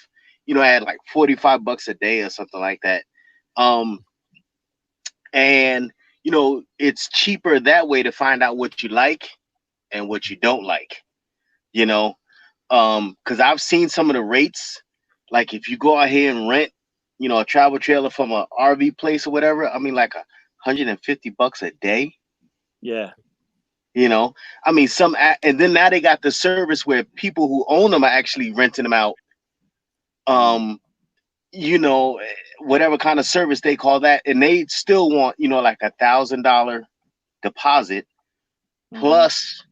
C: At like $45 a day or something like that. And it's cheaper that way to find out what you like and what you don't like. Because I've seen some of the rates. Like if you go out here and rent, a travel trailer from a RV place or whatever, I mean like $150 a day.
B: Yeah.
C: I mean and then now they got the service where people who own them are actually renting them out. Whatever kind of service they call that, and they still want, like $1,000 deposit plus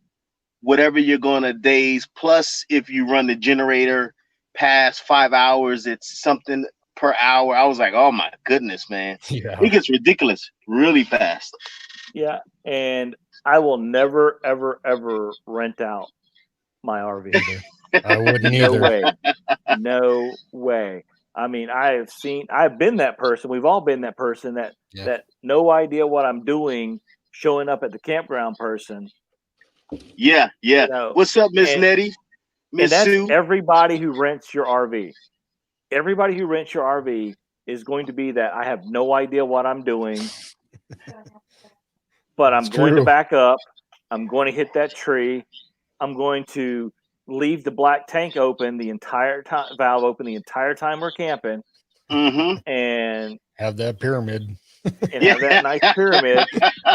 C: whatever you're going to days, plus if you run the generator past 5 hours, it's something per hour. I was like, oh my goodness, man.
A: Yeah.
C: It gets ridiculous really fast.
B: Yeah. And I will never, ever, ever rent out my RV.
A: I wouldn't either.
B: No way. No way. I mean, I've been that person. We've all been that person that no idea what I'm doing, showing up at the campground person.
C: Yeah. What's up, Miss Nettie?
B: Miss Sue? Everybody who rents your RV. Everybody who rents your RV is going to be that. I have no idea what I'm doing, but I'm going to back up. I'm going to hit that tree. I'm going to leave the black tank open the entire time, valve open the entire time we're camping, and
A: have that pyramid.
B: And have that nice pyramid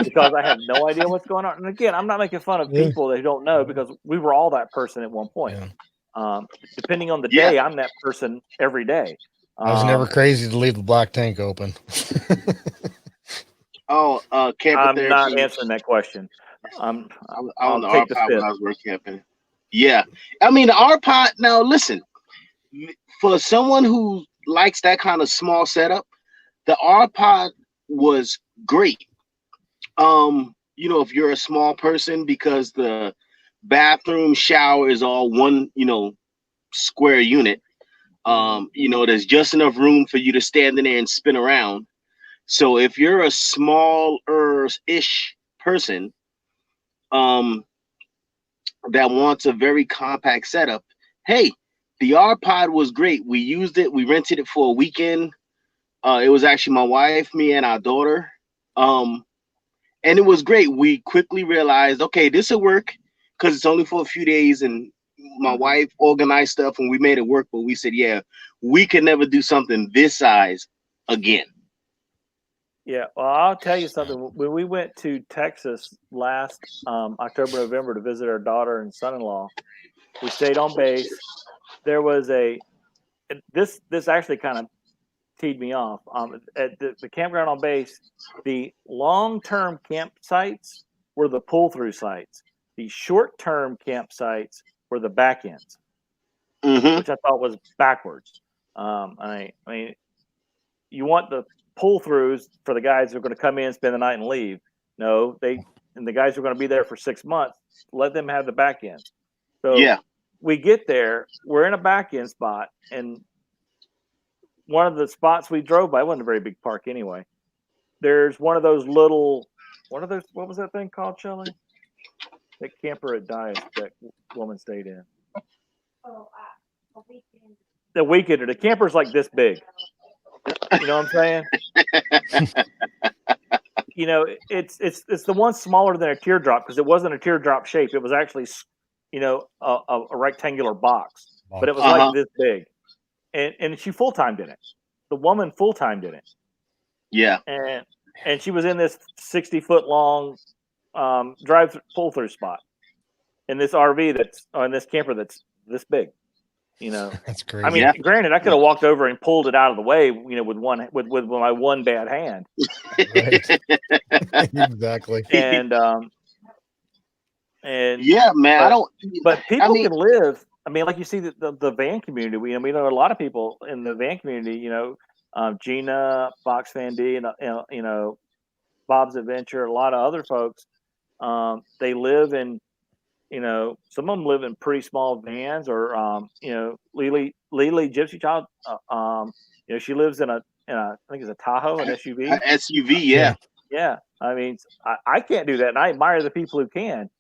B: because I have no idea what's going on. And again, I'm not making fun of people that don't know because we were all that person at one point. Depending on the day, I'm that person every day.
A: I was never crazy to leave the black tank open.
C: I'm
B: not answering that question.
C: I'll take the when I was work camping. Yeah. I mean, the R pod, now listen, for someone who likes that kind of small setup, the R pod was great. If you're a small person, because the bathroom shower is all one, square unit. There's just enough room for you to stand in there and spin around. So if you're a smaller-ish person that wants a very compact setup, hey, the R pod was great. We used it. We rented it for a weekend. It was actually my wife, me, and our daughter. And it was great. We quickly realized, okay, this will work because it's only for a few days. And my wife organized stuff and we made it work. But we said, yeah, we could never do something this size again.
B: Yeah, well, I'll tell you something. When we went to Texas last October, November to visit our daughter and son-in-law, we stayed on base. There was this actually kind of teed me off. At the campground on base, the long-term campsites were the pull-through sites. The short-term campsites were the back ends, which I thought was backwards. I mean, you want the pull-throughs for the guys who are going to come in, spend the night, and leave. No, and the guys who are going to be there for 6 months, let them have the back ends. So we get there, we're in a back end spot, and one of the spots we drove by, it wasn't a very big park anyway. There's one of those little, what was that thing called, Shelley? That camper at Dias that woman stayed in. Oh, a weekend. The weekender. The camper's like this big. You know what I'm saying? You know, it's the one smaller than a teardrop because it wasn't a teardrop shape. It was actually, you know, a rectangular box, but it was like this big. And she full-timed in it. The woman full-timed in it. Yeah. And she was in this 60-foot long drive pull-through spot in this RV that's on this camper that's this big. You know,
A: that's crazy.
B: I mean, granted, I could have walked over and pulled it out of the way, you know, with my one bad hand.
A: Right. Exactly.
B: And
C: yeah, man,
B: but people can live. I mean, like you see the van community. We know a lot of people in the van community. You know, Gina, Fox Van D, and you know, Bob's Adventure. A lot of other folks. They live in. You know, some of them live in pretty small vans, or you know, Lily Gypsy Child. You know, she lives in a I think it's a Tahoe, an SUV.
C: SUV, yeah.
B: Yeah. I mean, I can't do that, and I admire the people who can.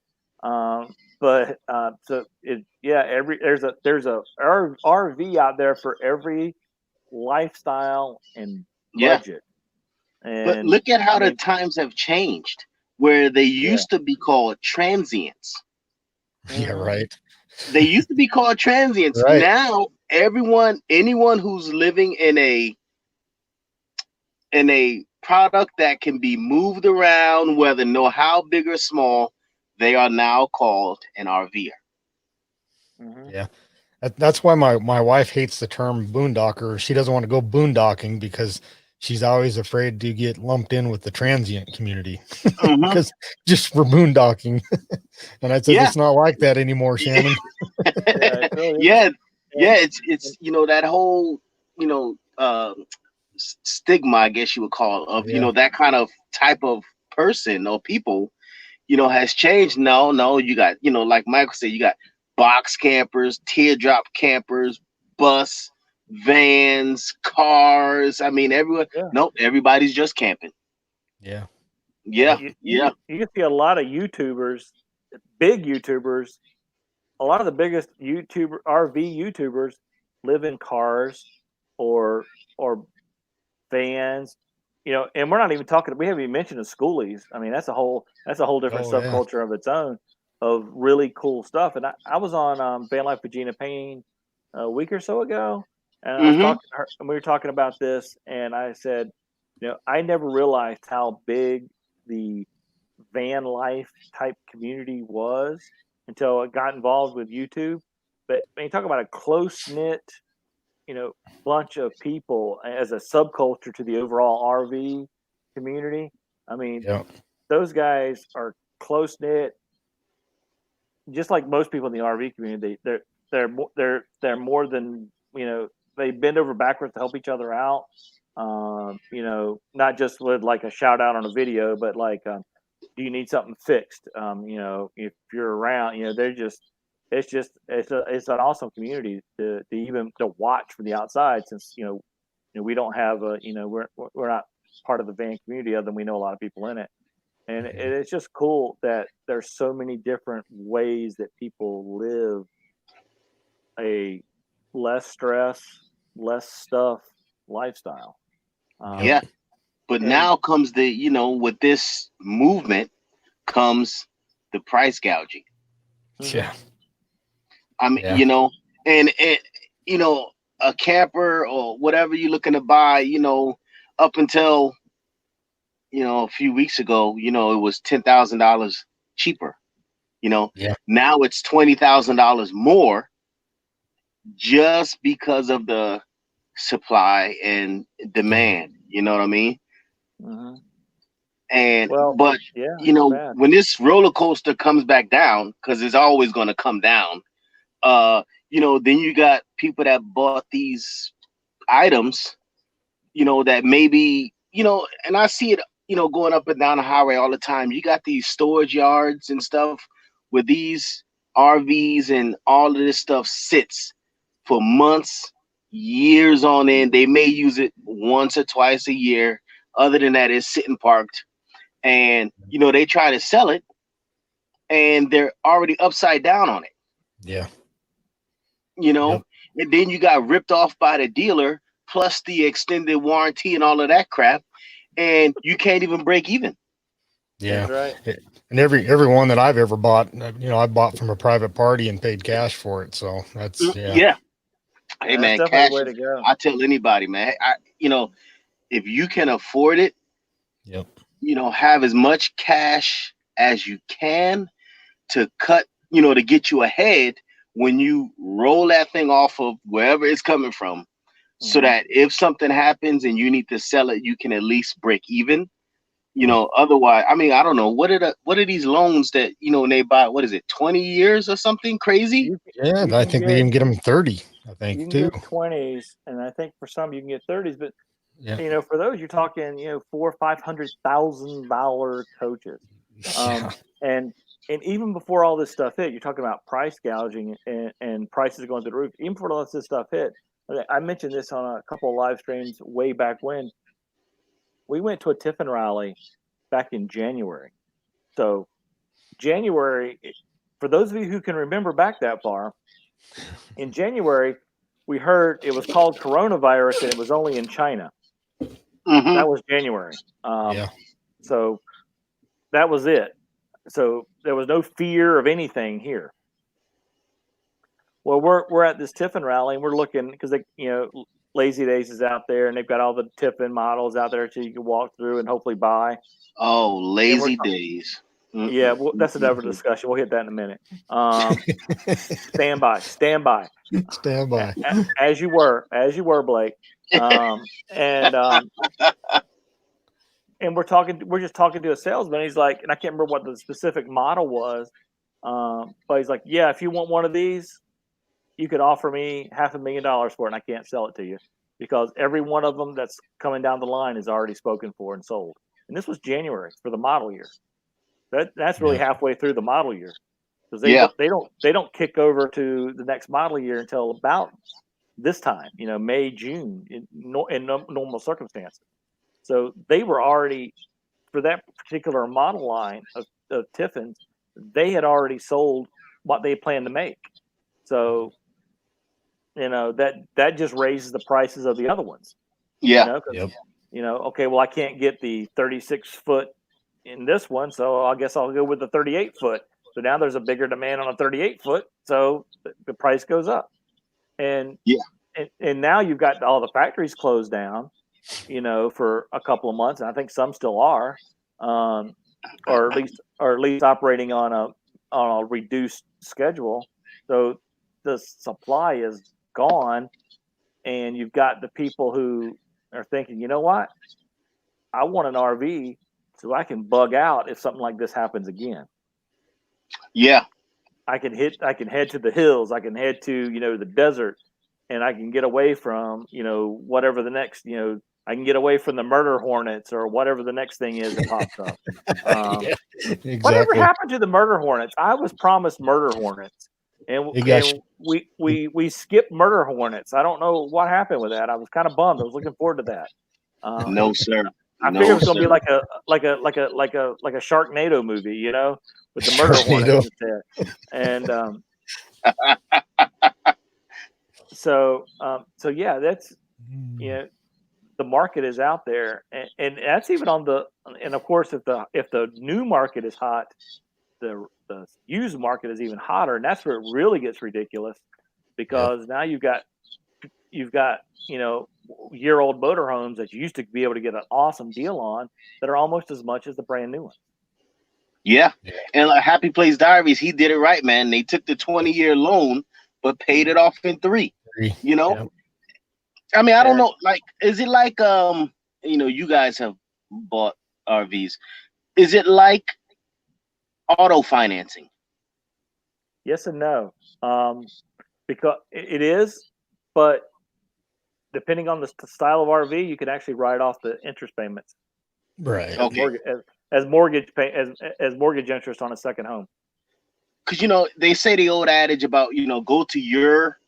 B: But so there's a RV out there for every lifestyle and budget. And
C: but look at how the times have changed, where they used to be called transients.
A: Yeah, right.
C: They used to be called transients. Right. Now, anyone who's living in a product that can be moved around, whether how big or small, they are now called an RVer.
A: Yeah, that's why my wife hates the term boondocker. She doesn't want to go boondocking because she's always afraid to get lumped in with the transient community because just for boondocking. And I said, it's not like that anymore, Shannon.
C: It's you know, that whole, you know, stigma, I guess you would call, of you know, that kind of type of person or people, you know, has changed. No, you got, you know, like Michael said, you got box campers, teardrop campers, bus, vans, cars. I mean, everyone. Nope, everybody's just camping.
A: Yeah.
B: You can see a lot of YouTubers, big YouTubers. A lot of the biggest RV YouTubers live in cars or vans, you know. And we're not even talking. We haven't even mentioned the schoolies. I mean, that's a whole different subculture of its own of really cool stuff. And I was on Van Life with Gina Payne a week or so ago, and I was talking to her, and we were talking about this, and I said, you know, I never realized how big the van life type community was until I got involved with YouTube. But when you talk about a close-knit, you know, bunch of people as a subculture to the overall RV community, I mean, those guys are close-knit. Just like most people in the RV community, they're more than, you know, they bend over backwards to help each other out. You know, not just with like a shout out on a video, but like, do you need something fixed? You know, if you're around, you know, it's an awesome community to watch from the outside, since, you know, we don't have we're not part of the van community other than we know a lot of people in it. And it's just cool that there's so many different ways that people live a less stress, less stuff lifestyle.
C: But now comes the, you know, with this movement comes the price gouging.
A: Yeah.
C: I mean, you know, and you know, a camper or whatever you're looking to buy, you know, up until a few weeks ago, it was $10,000 cheaper.
A: Yeah.
C: Now it's $20,000 more just because of the supply and demand. You know what I mean?
B: Mm-hmm.
C: And
B: Well,
C: but
B: yeah,
C: when this roller coaster comes back down, because it's always going to come down, then you got people that bought these items, that maybe, and I see it, going up and down the highway all the time. You got these storage yards and stuff where these RVs and all of this stuff sits for months, years on end. They may use it once or twice a year. Other than that, it's sitting parked. And, they try to sell it and they're already upside down on it.
A: Yeah.
C: And then you got ripped off by the dealer plus the extended warranty and all of that crap. And you can't even break even.
A: Yeah.
B: That's right.
A: And every one that I've ever bought, I bought from a private party and paid cash for it. So that's,
C: yeah. Hey, man, cash,
B: way to go.
C: I tell anybody, man, if you can afford it,
A: yep.
C: Have as much cash as you can to cut, to get you ahead when you roll that thing off of wherever it's coming from, so that if something happens and you need to sell it, you can at least break even. Otherwise, I mean, I don't know, what are these loans that, when they buy, what is it, 20 years or something crazy?
A: Yeah, I think they even get them 30, I think,
B: you can
A: too.
B: get 20s, and I think for some you can get 30s, but
A: yeah.
B: For those you're talking, $400,000 or $500,000 coaches. And even before all this stuff hit, you're talking about price gouging and prices going through the roof. Even before all this stuff hit, I mentioned this on a couple of live streams way back when. We went to a Tiffin rally back in January. So January, for those of you who can remember back that far, in January, we heard it was called coronavirus and it was only in China.
C: Mm-hmm.
B: That was January. So that was it. So there was no fear of anything here. Well, we're at this Tiffin rally and we're looking because Lazy Days is out there and they've got all the Tiffin models out there so you can walk through and hopefully buy.
C: Oh, Lazy Days.
B: Mm-hmm. Yeah, well, that's another discussion. We'll hit that in a minute. Stand by.
A: Stand by.
B: As you were, Blake. And we're just talking to a salesman. He's like, and I can't remember what the specific model was, but he's like, yeah, if you want one of these, you could offer me $500,000 for it, and I can't sell it to you because every one of them that's coming down the line is already spoken for and sold. And this was January for the model year. That's really halfway through the model year because they don't kick over to the next model year until about this time, May, June in normal circumstances. So they were already, for that particular model line of Tiffins, they had already sold what they planned to make. So, that just raises the prices of the other ones.
C: Yeah.
B: Okay, well, I can't get the 36-foot in this one, so I guess I'll go with the 38-foot. So now there's a bigger demand on a 38-foot, so the price goes up. And now you've got all the factories closed down, for a couple of months, and I think some still are, or at least operating on a reduced schedule. So the supply is gone, and you've got the people who are thinking, you know what, I want an RV so I can bug out if something like this happens again.
C: Yeah,
B: I can head to the hills, I can head to the desert, and I can get away from whatever the next I can get away from the murder hornets or whatever the next thing is that pops up.
A: Exactly.
B: Whatever happened to the murder hornets? I was promised murder hornets, and we skipped murder hornets. I don't know what happened with that. I was kind of bummed. I was looking forward to that.
C: No, sir.
B: I figured it was going to be like a Sharknado movie, with the murder hornets instead. And so yeah, that's the market is out there, and that's even on the. And of course, if the new market is hot, the used market is even hotter, and that's where it really gets ridiculous, because now you've got year-old motorhomes that you used to be able to get an awesome deal on that are almost as much as the brand new one.
C: Yeah. And like Happy Place Diaries, he did it right, man. They took the 20-year loan, but paid it off in 3. You know?
A: Yeah.
C: I mean, I don't know. Like, is it like, you know, you guys have bought RVs. Is it like auto financing?
B: Yes and no. Because it is, but depending on the style of RV, you can actually write off the interest payments.
A: Right.
C: Okay.
B: As mortgage interest on a second home.
C: Because, you know, they say the old adage about, you know, go to your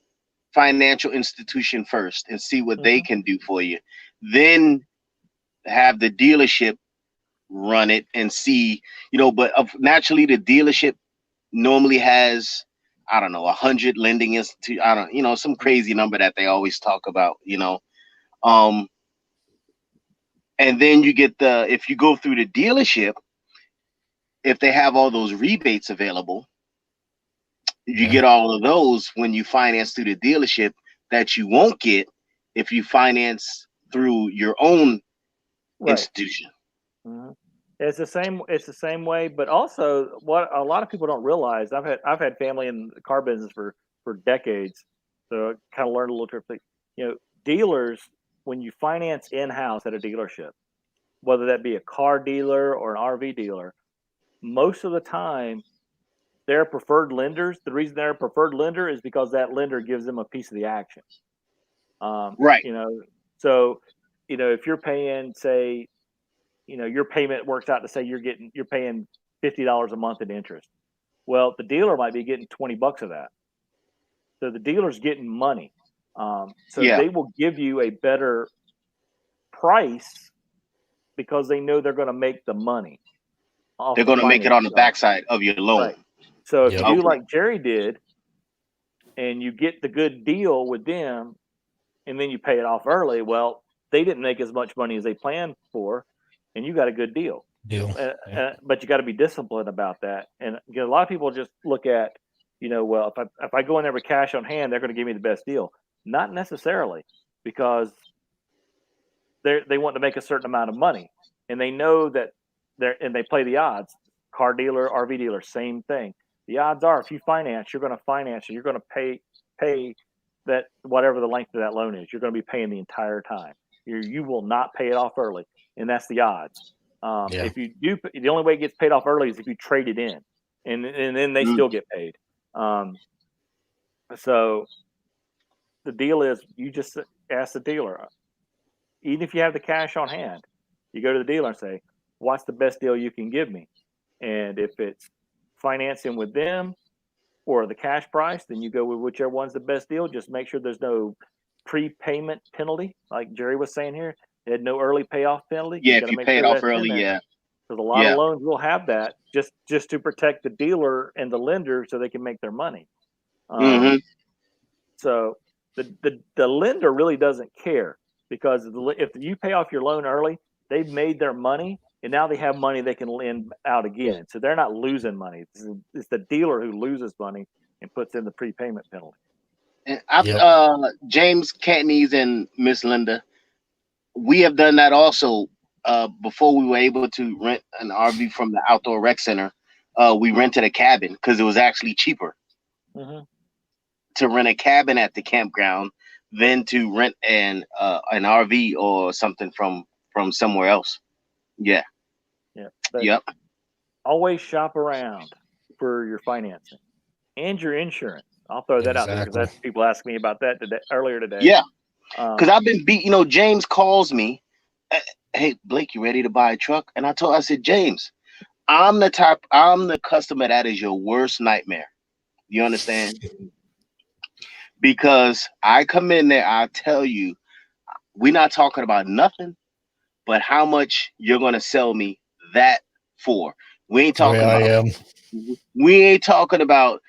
C: financial institution first and see what they can do for you. Then have the dealership run it and see, you know, but naturally the dealership normally has, I don't know, 100 lending institute. I don't, you know, some crazy number that they always talk about, you know. And then you get if you go through the dealership, if they have all those rebates available, you get all of those when you finance through the dealership that you won't get if you finance through your own institution.
B: It's the same way, but also what a lot of people don't realize. I've had family in the car business for decades, so I kind of learned a little trip. You know, dealers, when you finance in-house at a dealership, whether that be a car dealer or an RV dealer, most of the time they're preferred lenders. The reason they're a preferred lender is because that lender gives them a piece of the action.
C: Right.
B: You know, so, you know, if you're paying, say, you know, your payment works out to say you're paying $50 a month in interest. Well, the dealer might be getting $20 of that. So the dealer's getting money. They will give you a better price because they know they're going to make the money.
C: They're going to make it on the backside of your loan.
B: Right. So if you do like Jerry did, and you get the good deal with them, and then you pay it off early, well, they didn't make as much money as they planned for, and you got a good deal. But you got to be disciplined about that. And you know, a lot of people just look at, you know, well, if I go in there with cash on hand, they're going to give me the best deal. Not necessarily, because they want to make a certain amount of money, and they know that they play the odds. Car dealer, RV dealer, same thing. The odds are, if you finance, you're going to finance, and you're going to pay that whatever the length of that loan is. You're going to be paying the entire time. You will not pay it off early, and that's the odds. If you do, the only way it gets paid off early is if you trade it in, and then they still get paid. So the deal is, you just ask the dealer, even if you have the cash on hand, you go to the dealer and say, what's the best deal you can give me? And if it's financing with them or the cash price, then you go with whichever one's the best deal. Just make sure there's no prepayment penalty, like Jerry was saying here. They had no early payoff penalty.
C: Yeah, if you pay it off early,
B: because a lot of loans will have that just to protect the dealer and the lender so they can make their money. So the lender really doesn't care, because if you pay off your loan early, they've made their money, and now they have money they can lend out again. So they're not losing money. It's the dealer who loses money and puts in the prepayment penalty.
C: And James Cantney's and Miss Linda, we have done that also. Before we were able to rent an RV from the outdoor rec center, we rented a cabin because it was actually cheaper to rent a cabin at the campground than to rent an RV or something from somewhere else.
B: Always shop around for your financing and your insurance. I'll throw that out there because that's people asked me about that earlier today. Yeah,
C: because I've been beat. You know, James calls me, hey Blake, you ready to buy a truck? And I said, James, I'm the customer that is your worst nightmare. You understand? Because I come in there, I tell you, we're not talking about nothing but how much you're gonna sell me that for. We ain't talking we ain't talking about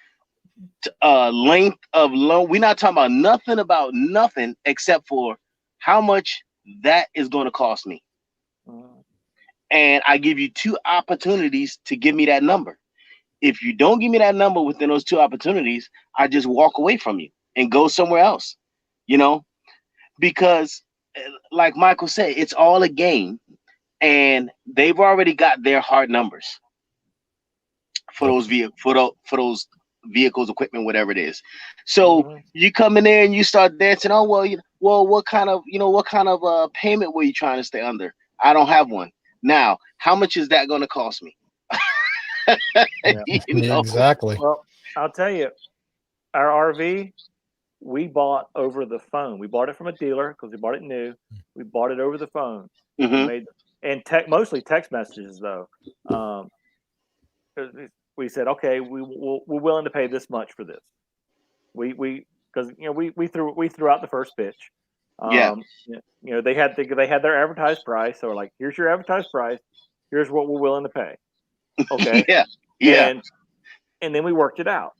C: length of loan. We're not talking about nothing except for how much that is going to cost me. And I give you 2 opportunities to give me that number. If you don't give me that number within those 2 opportunities, I just walk away from you and go somewhere else, you know, because like Michael said, it's all a game, and they've already got their hard numbers for those vehicles, equipment, whatever it is. So you come in there and you start dancing. Oh well, what kind of payment were you trying to stay under? I don't have one. Now, how much is that going to cost me?
A: Exactly.
B: Well, I'll tell you, our RV we bought over the phone. We bought it from a dealer because we bought it new. We bought it over the phone. And mostly text messages though. We said, okay, we're willing to pay this much for this. Because we threw out the first pitch. They had their advertised price. So we're like, here's your advertised price. Here's what we're willing to pay. Okay. And then we worked it out,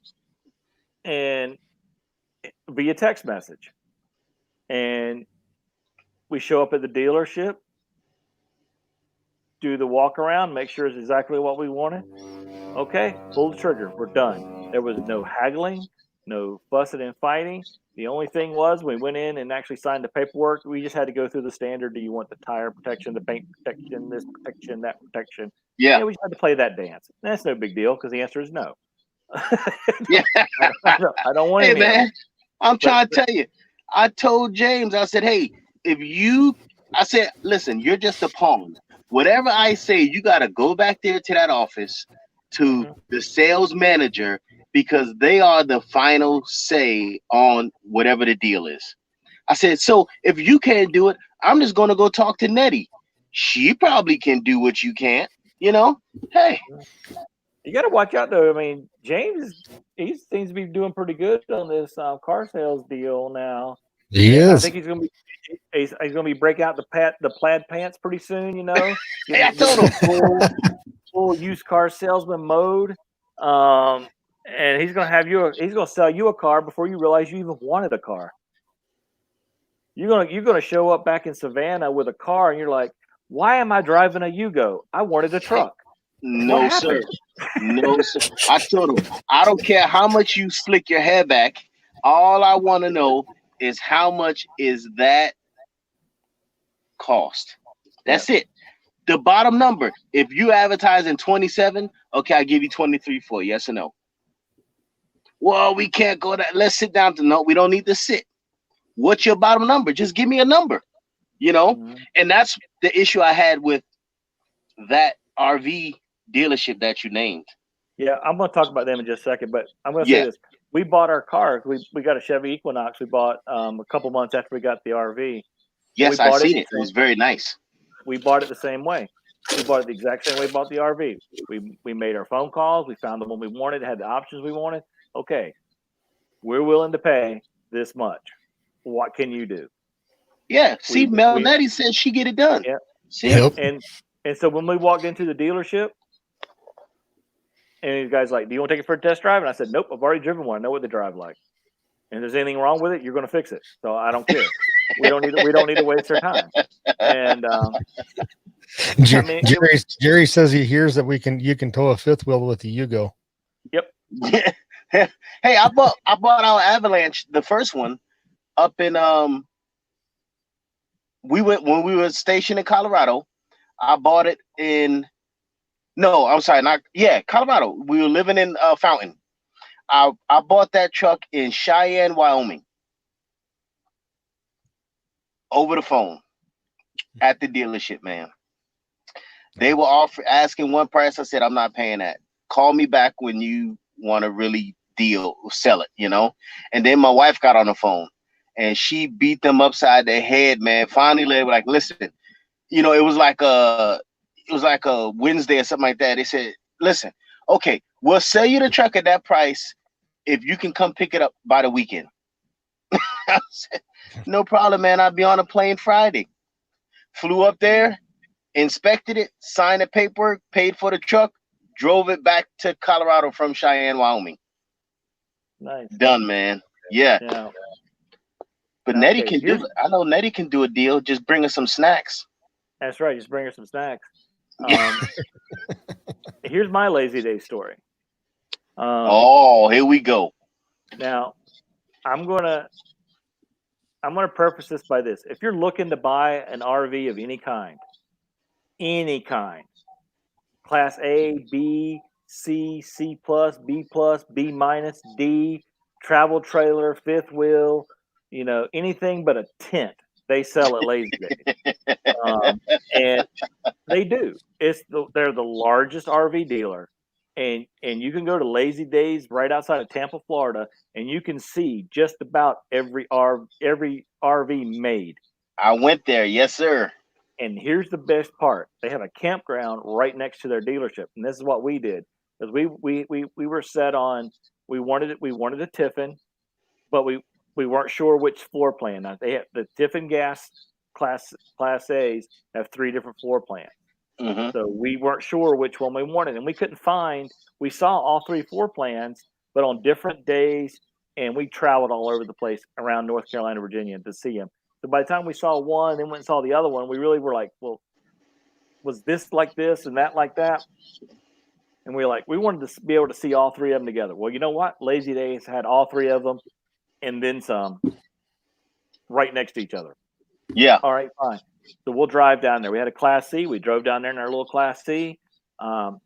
B: and via text message, and we show up at the dealership, do the walk around, make sure it's exactly what we wanted. Okay, pull the trigger. We're done. There was no haggling, no fussing and fighting. The only thing was we went in and actually signed the paperwork. We just had to go through the standard. Do you want the tire protection, the paint protection, this protection, that protection?
C: Yeah.
B: We just had to play that dance. That's no big deal because the answer is no.
C: Yeah.
B: I don't want it.
C: Hey, man, I'm trying to tell you. I told James, I said, hey, listen, you're just a pawn. Whatever I say, you got to go back there to that office to the sales manager because they are the final say on whatever the deal is. I said, so if you can't do it, I'm just going to go talk to Nettie. She probably can do what you can't, Hey.
B: You got to watch out, though. I mean, James, he seems to be doing pretty good on this car sales deal now.
A: He is.
B: I think he's going to be break out the plaid pants pretty soon.
C: Hey, I told him
B: full used car salesman mode, and he's going to sell you a car before you realize you even wanted a car. You're gonna show up back in Savannah with a car, and you're like, why am I driving a Yugo? I wanted a truck.
C: No, sir. No, sir. I told him, I don't care how much you slick your hair back. All I want to know is how much is that cost. That's it. The bottom number. If you advertise in 27, okay, I'll give you 23 for it. Yes or no? Well, we can't go that. Let's sit down. No, we don't need to sit. What's your bottom number? Just give me a number. And that's the issue I had with that RV dealership that you named.
B: Yeah, I'm going to talk about them in just a second, but I'm going to say this. We bought our car. We got a Chevy Equinox. We bought a couple months after we got the RV.
C: Yes, I've seen it. It was very nice.
B: We bought it the same way. We bought it the exact same way we bought the RV. We made our phone calls. We found the one we wanted, had the options we wanted. Okay, we're willing to pay this much. What can you do?
C: Yeah, see, Mel Nettie said she get it done.
B: Yeah.
C: See?
A: Yep.
B: And so when we walked into the dealership, and the guy's like, do you want to take it for a test drive? And I said, nope, I've already driven one. I know what they drive like. And if there's anything wrong with it, you're going to fix it. So I don't care. We don't need to waste our time. And
A: Jerry says he hears that you can tow a fifth wheel with the Yugo.
B: Yep.
C: Hey, I bought our Avalanche, the first one, up in when we were stationed in Colorado. I bought it in Colorado. We were living in Fountain. I bought that truck in Cheyenne, Wyoming, over the phone at the dealership, man. They were asking one price. I said, I'm not paying that. Call me back when you want to really sell it, And then my wife got on the phone and she beat them upside their head, man. Finally, they were like, listen, it was like a Wednesday or something like that. They said, listen, okay, we'll sell you the truck at that price if you can come pick it up by the weekend. I said, no problem, man. I'll be on a plane Friday. Flew up there, inspected it, signed the paperwork, paid for the truck, drove it back to Colorado from Cheyenne, Wyoming.
B: Nice.
C: Done, man. Yeah. But Nettie can do it. I know Nettie can do a deal. Just bring her some snacks.
B: That's right. Just bring her some snacks. Here's my lazy day story.
C: Here we go.
B: Now, I'm gonna I'm going to preface this by this. If you're looking to buy an RV of any kind, class A, B, C, C plus, B plus, B minus, D, travel trailer, fifth wheel, anything but a tent, they sell at Lazy Days. And they do. They're the largest RV dealer. And you can go to Lazy Days right outside of Tampa, Florida, and you can see just about every RV made. I
C: went there, yes, sir.
B: And here's the best part: they have a campground right next to their dealership, and this is what we did because we were set on we wanted a Tiffin, but we weren't sure which floor plan. Now they have the Tiffin gas class A's have 3 different floor plans.
C: Mm-hmm.
B: So we weren't sure which one we wanted, and we couldn't find. We saw all 3 floor plans, but on different days, and we traveled all over the place around North Carolina, Virginia to see them. So by the time we saw one, then went and saw the other one, we really were like, well, was this like this and that like that? And we were like, we wanted to be able to see all 3 of them together. Well, you know what? Lazy Days had all 3 of them and then some right next to each other.
C: Yeah.
B: All right, fine. So we'll drive down there. We had a Class C. We drove down there in our little Class C,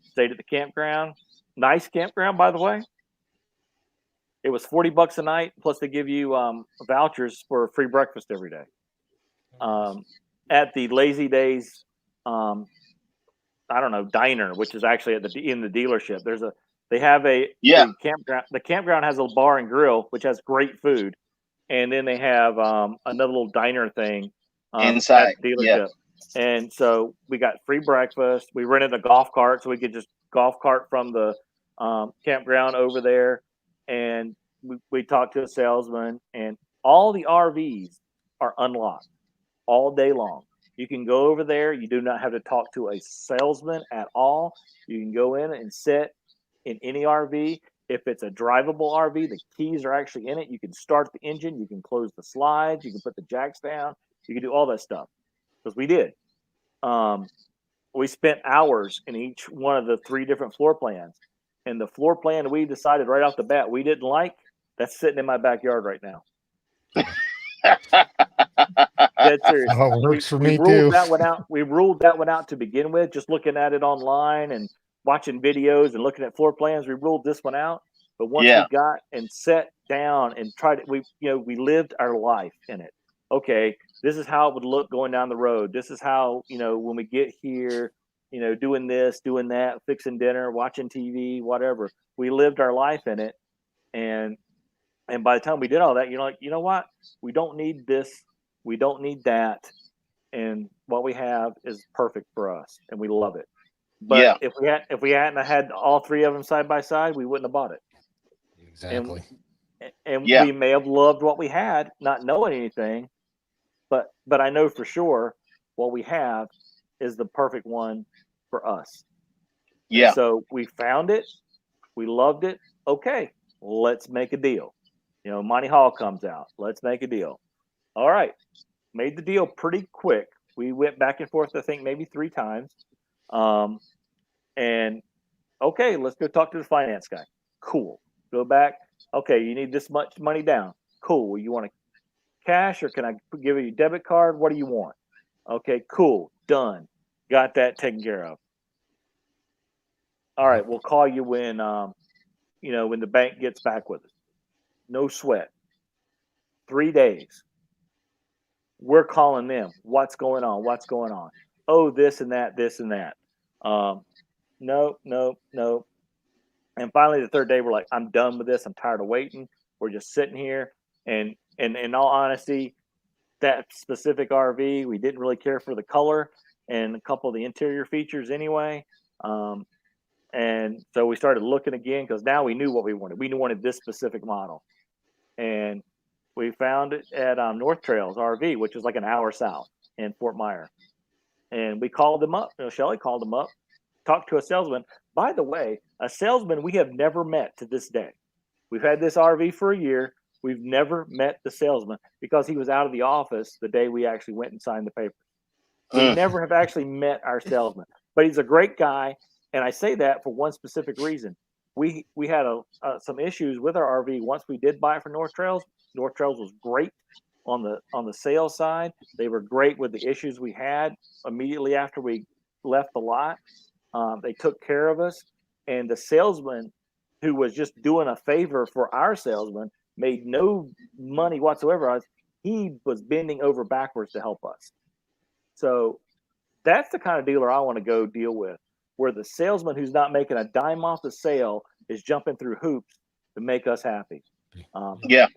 B: stayed at the campground. Nice campground, by the way. It was $40 a night, plus they give you vouchers for free breakfast every day. At the Lazy Days, diner, which is actually in the dealership. They have a campground. The campground has a bar and grill, which has great food, and then they have another little diner thing
C: inside
B: at the dealership. Yeah. And so we got free breakfast. We rented a golf cart so we could just golf cart from the campground over there. And we talked to a salesman, and all the RVs are unlocked all day long. You can go over there. You do not have to talk to a salesman at all. You can go in and sit in any RV. If it's a drivable RV, the keys are actually in it. You can start the engine. You can close the slides. You can put the jacks down. You can do all that stuff because we did. We spent hours in each one of the 3 different floor plans. And the floor plan we decided right off the bat we didn't like, that's sitting in my backyard right now. That's serious.
A: Oh, it works for me
B: too. We ruled that one out to begin with, just looking at it online and watching videos and looking at floor plans. We ruled this one out. But once we got and sat down and tried it, we lived our life in it. Okay, this is how it would look going down the road. This is how, when we get here, doing this, doing that, fixing dinner, watching TV, whatever. We lived our life in it. And by the time we did all that, you're like, you know what? We don't need this. We don't need that. And what we have is perfect for us. And we love it. But if we hadn't had all 3 of them side by side, we wouldn't have bought it.
A: Exactly.
B: And we may have loved what we had, not knowing anything. But I know for sure what we have is the perfect one for us.
C: Yeah.
B: And so we found it. We loved it. Okay, let's make a deal. Monty Hall comes out. Let's make a deal. All right. Made the deal pretty quick. We went back and forth, I think, maybe 3 times. And okay, let's go talk to the finance guy. Cool. Go back. Okay, you need this much money down. Cool. You want to cash or can I give you a debit card? What do you want? Okay, cool. Done. Got that taken care of. All right, we'll call you when when the bank gets back with us. No sweat. 3 days. We're calling them. What's going on? What's going on? Oh, this and that, this and that. No. And finally, the 3rd day, we're like, I'm done with this. I'm tired of waiting. We're just sitting here. And in all honesty, that specific RV, we didn't really care for the color and a couple of the interior features anyway. And so we started looking again because now we knew what we wanted. We wanted this specific model. And we found it at North Trails RV, which is like an hour south in Fort Myer. And we called them up. Shelly called them up, talked to a salesman. By the way, a salesman we have never met to this day. We've had this RV for a year. We've never met the salesman because he was out of the office the day we actually went and signed the papers. We never have actually met our salesman, but he's a great guy. And I say that for one specific reason. We had some issues with our RV once we did buy it for North Trails. North Trails was great. on the sales side. They were great with the issues we had immediately after we left the lot. They took care of us, and the salesman, who was just doing a favor for our salesman, made no money whatsoever. He was bending over backwards to help us. So that's the kind of dealer I want to go deal with, where the salesman who's not making a dime off the sale is jumping through hoops to make us happy.
C: Yeah,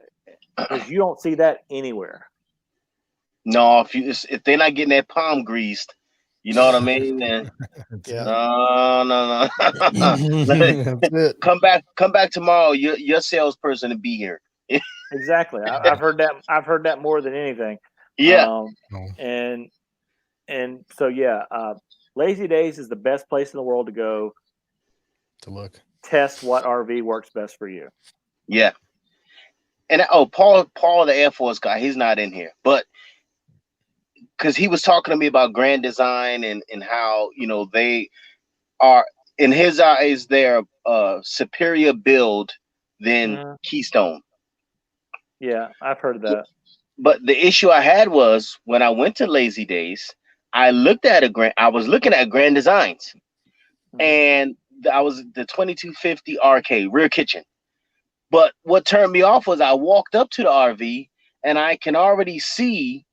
B: because you don't see that anywhere.
C: No, if they're not getting that palm greased, you know what I mean? And
B: Yeah.
C: no.
A: That's it.
C: Come back tomorrow. Your salesperson to be here.
B: Exactly. I've heard that. I've heard that more than anything.
C: Yeah.
B: And so yeah, Lazy Days is the best place in the world to go
A: to look.
B: Test what RV works best for you.
C: Yeah. And Paul, the Air Force guy, he's not in here, but because he was talking to me about Grand Design and how, you know, they are, in his eyes, they're a superior build than Keystone.
B: Yeah, I've heard that.
C: But the issue I had was when I went to Lazy Days, I was looking at Grand Designs, and I was the 2250 RK rear kitchen. But what turned me off was I walked up to the RV and I can already see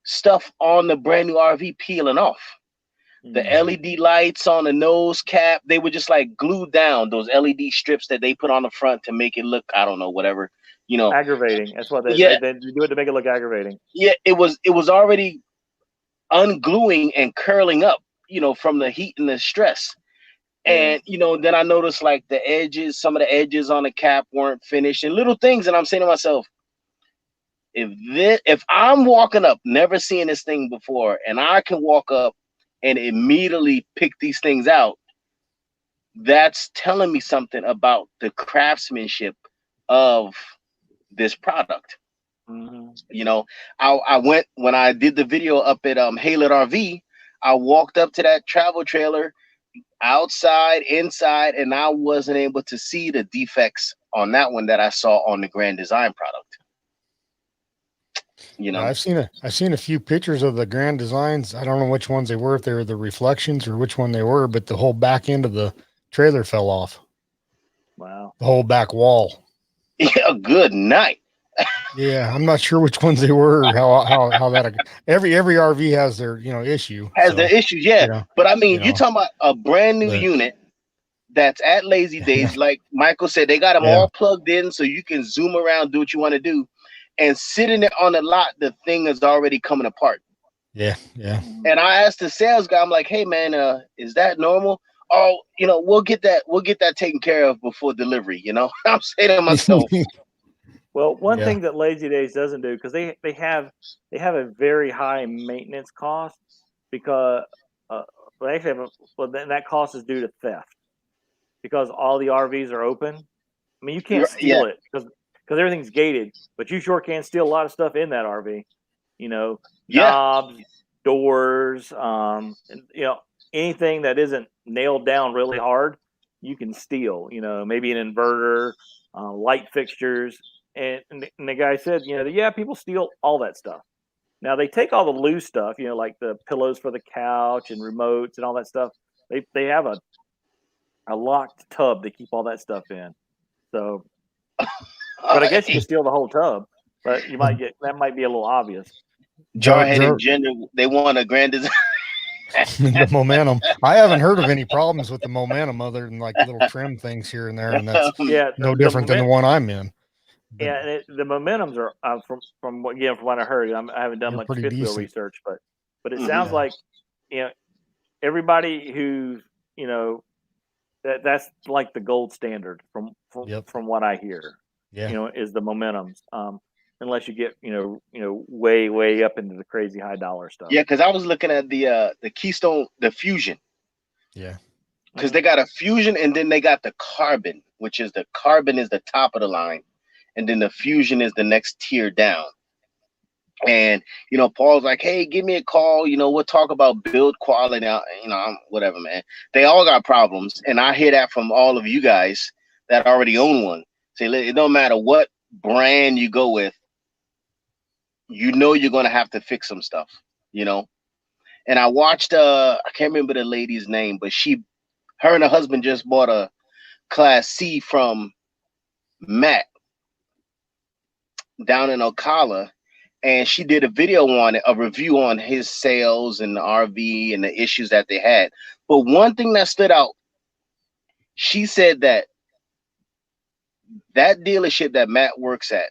C: stuff on the brand new RV peeling off. The LED lights on the nose cap, they were just like glued down, those LED strips that they put on the front to make it look, I don't know, whatever, you know.
B: Aggravating. That's what they do it to make it look aggravating.
C: Yeah, it was already ungluing and curling up, you know, from the heat and the stress. And, you know, then I noticed like some of the edges on the cap weren't finished and little things. And I'm saying to myself, if I'm walking up, never seeing this thing before, and I can walk up and immediately pick these things out, that's telling me something about the craftsmanship of this product. You know, I went, when I did the video up at Haylett RV, I walked up to that travel trailer, outside, inside, and I wasn't able to see the defects on that one that I saw on the Grand Design product. You know,
A: I've seen a few pictures of the Grand Designs. I don't know which ones they were, if they were the reflections or which one they were, but the whole back end of the trailer fell off.
B: Wow.
A: The whole back wall.
C: Yeah, good night.
A: Yeah, I'm not sure which ones they were, or how that every RV has their, you know, issue.
C: Their issues, yeah. You know, but I mean, you're talking about a brand new unit that's at Lazy Days, like Michael said, they got them all plugged in so you can zoom around, do what you want to do. And sitting there on the lot, the thing is already coming apart.
A: Yeah.
C: And I asked the sales guy, I'm like, hey man, is that normal? Oh, you know, we'll get that taken care of before delivery, you know. I'm saying to myself.
B: Well, one thing that Lazy Days doesn't do, because they have a very high maintenance cost, because they actually have that cost is due to theft, because all the RVs are open. I mean, you can't steal it because everything's gated, but you sure can steal a lot of stuff in that RV. You know, knobs, doors, you know, anything that isn't nailed down really hard, you can steal. You know, maybe an inverter, light fixtures. And the guy said, you know, people steal all that stuff. Now they take all the loose stuff, you know, like the pillows for the couch and remotes and all that stuff. They have a locked tub to keep all that stuff in. So, but I guess you can steal the whole tub, but that might be a little obvious.
C: Jarhead and Gender, they want a Grand Design.
A: The momentum. I haven't heard of any problems with the momentum other than like little trim things here and there, and that's no different than the one I'm in.
B: But, and the momentums are from what I heard. I haven't done much fifth wheel research, but it sounds like, you know, everybody who, you know, that's like the gold standard from what I hear. You know, is the momentums. Unless you get, you know, way up into the crazy high dollar stuff. Yeah,
C: because I was looking at the Keystone, the Fusion.
A: Yeah.
C: Because they got a Fusion and then they got the Carbon, which is the Carbon is the top of the line. And then the Fusion is the next tier down. And, you know, Paul's like, hey, give me a call. You know, we'll talk about build quality. You know, whatever, man. They all got problems. And I hear that from all of you guys that already own one. Say, it don't matter what brand you go with. you know you're gonna have to fix some stuff, you know. And I watched I can't remember the lady's name, but her and her husband just bought a Class C from Matt down in Ocala, and she did a video on it, a review on his sales and the RV and the issues that they had. But one thing that stood out, she said that dealership that Matt works at,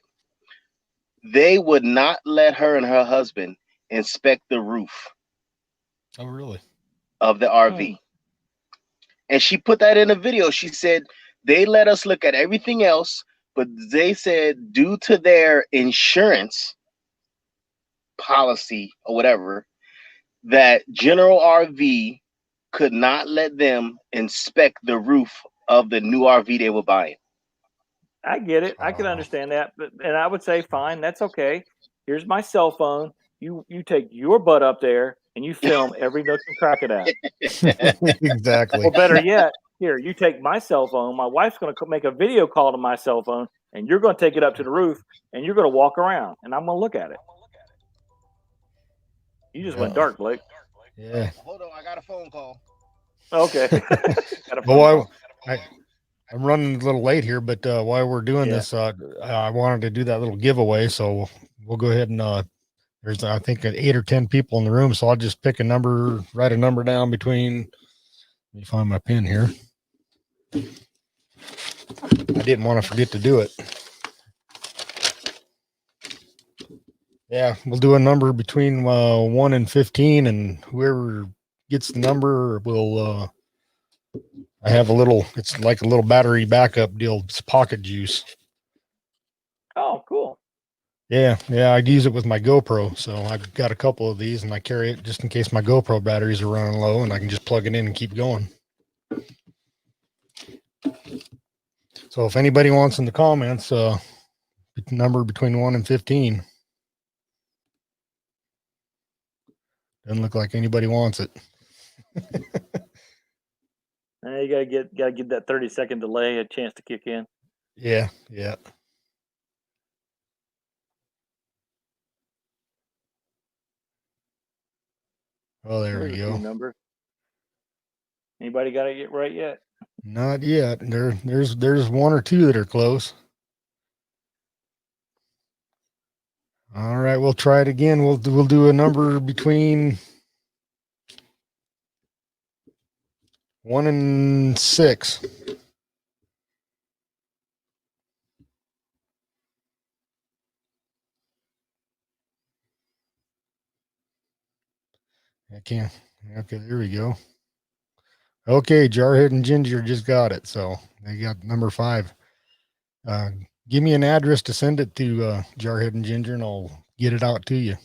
C: they would not let her and her husband inspect the roof.
A: Oh, really?
C: Of the RV. And she put that in a video. She said they let us look at everything else, but they said due to their insurance policy or whatever, that General RV could not let them inspect the roof of the new RV they were buying.
B: I get it. I can understand that, and I would say, fine, that's okay. Here's my cell phone. You take your butt up there and you film every nook and crack of that.
A: Exactly.
B: Or better yet, here, you take my cell phone. My wife's going to make a video call to my cell phone, and you're going to take it up to the roof, and you're going to walk around, and I'm going to look at it. You just went dark, Blake.
A: Yeah.
C: Hold on, I got a phone call.
B: Okay.
A: I'm running a little late here, but while we're doing this, I wanted to do that little giveaway. So we'll go ahead and there's, I think, 8 or 10 people in the room. So I'll just pick a number, write a number down between, let me find my pen here. I didn't want to forget to do it. Yeah, we'll do a number between 1 and 15, and whoever gets the number will, I have a little, it's like a little battery backup deal. It's pocket juice.
B: Oh, cool.
A: Yeah, I'd use it with my GoPro. So I've got a couple of these, and I carry it just in case my GoPro batteries are running low, and I can just plug it in and keep going. So if anybody wants in the comments, number between 1 and 15. Doesn't look like anybody wants it.
B: You gotta get that 30-second delay a chance to kick in.
A: Yeah. Oh, there we go.
B: Number. Anybody got it right yet?
A: Not yet. There's 1 or 2 that are close. All right, we'll try it again. We'll do a number between 1 and 6. I can't. Okay, there we go. Okay, Jarhead and Ginger just got it. So they got number 5. Give me an address to send it to Jarhead and Ginger, and I'll get it out to you.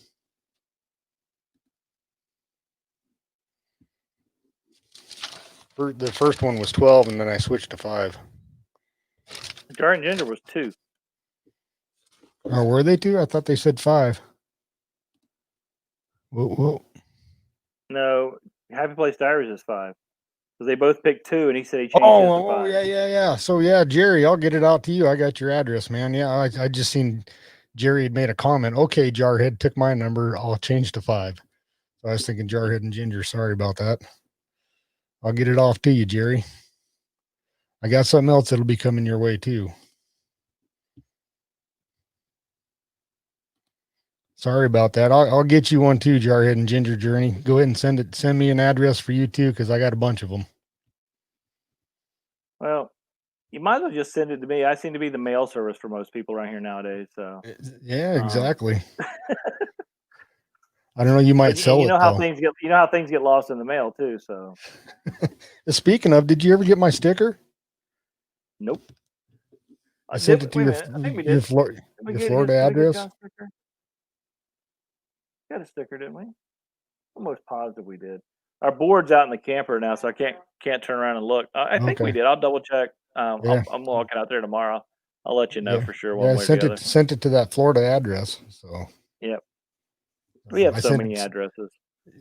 A: The first one was 12, and then I switched to 5.
B: Jarhead and Ginger was 2.
A: Oh, were they 2? I thought they said 5. Whoa.
B: No, Happy Place Diaries is 5. Because they both picked 2, and he said he changed it to 5.
A: Yeah. So yeah, Jerry, I'll get it out to you. I got your address, man. Yeah, I just seen Jerry had made a comment. Okay, Jarhead took my number. I'll change to 5. So I was thinking Jarhead and Ginger. Sorry about that. I'll get it off to you, Jerry. I got something else that'll be coming your way too. Sorry about that. I'll get you one too, Jarhead and Ginger Journey. Go ahead and send me an address for you too, because I got a bunch of them.
B: Well, you might as well just send it to me. I seem to be the mail service for most people around here nowadays. So
A: yeah, exactly. I don't know. You might sell it.
B: You know how things get lost in the mail too. So,
A: speaking of, did you ever get my sticker?
B: Nope.
A: I sent it to your Florida address.
B: Got a sticker, didn't we? Almost positive we did. Our board's out in the camper now, so I can't turn around and look. I think we did. I'll double check. I'm walking out there tomorrow. I'll let you know for sure. One way or the other.
A: Sent it to that Florida address. So.
B: Yep. We have so many addresses.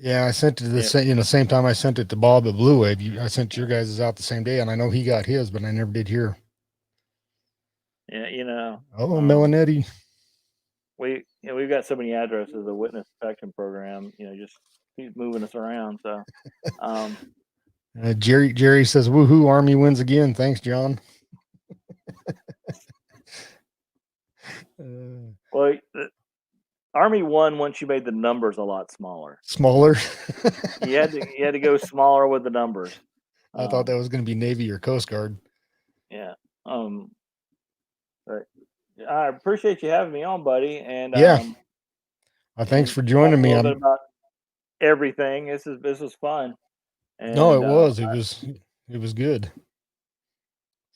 A: Yeah, I sent it to the same time I sent it to Bob at Blue Wave. I sent your guys out the same day, and I know he got his, but I never did hear.
B: Yeah,
A: Oh, Melanetti.
B: we've got so many addresses, the witness protection program, just keeps moving us around. So,
A: Jerry says, "Woohoo! Army wins again." Thanks, John.
B: Well, the Army won once you made the numbers a lot smaller.
A: Smaller.
B: you had to go smaller with the numbers.
A: I thought that was going to be Navy or Coast Guard.
B: Yeah. But I appreciate you having me on, buddy. And
A: yeah, thanks for joining me.
B: A little bit about everything. This was fun. And,
A: no, it was. It was good.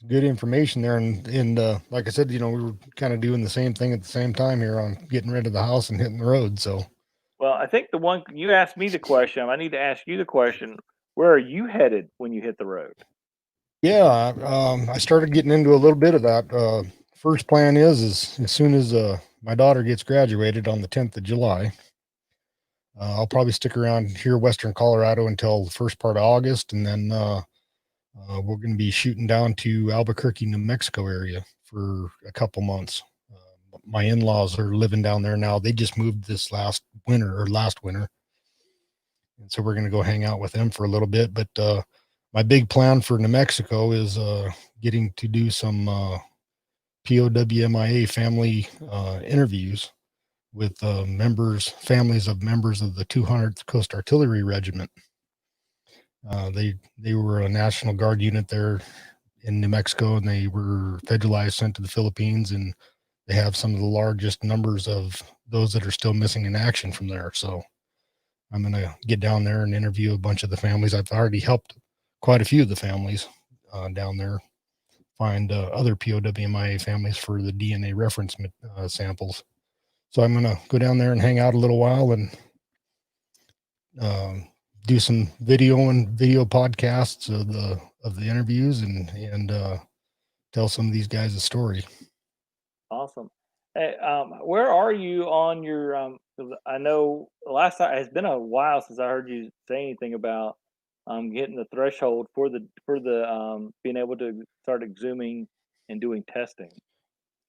A: Good information there, and like I said, we were kind of doing the same thing at the same time here on getting rid of the house and hitting the road. So,
B: well, I think the one you asked me the question, I need to ask you the question: where are you headed when you hit the road?
A: Yeah, I started getting into a little bit of that. First plan is as soon as my daughter gets graduated on the 10th of July, I'll probably stick around here, Western Colorado, until the first part of August, and then we're going to be shooting down to Albuquerque, New Mexico area for a couple months. My in-laws are living down there now. They just moved this last winter. And so we're going to go hang out with them for a little bit. But my big plan for New Mexico is getting to do some POW-MIA family interviews with families of members of the 200th Coast Artillery Regiment. They were a National Guard unit there in New Mexico, and they were federalized, sent to the Philippines, and they have some of the largest numbers of those that are still missing in action from there. So I'm going to get down there and interview a bunch of the families. I've already helped quite a few of the families down there find other POW-MIA families for the DNA reference samples. So I'm going to go down there and hang out a little while and do some video podcasts of the interviews and tell some of these guys a story.
B: Awesome. Hey, where are you on your? I know last time it's been a while since I heard you say anything about getting the threshold for the being able to start exhuming and doing testing.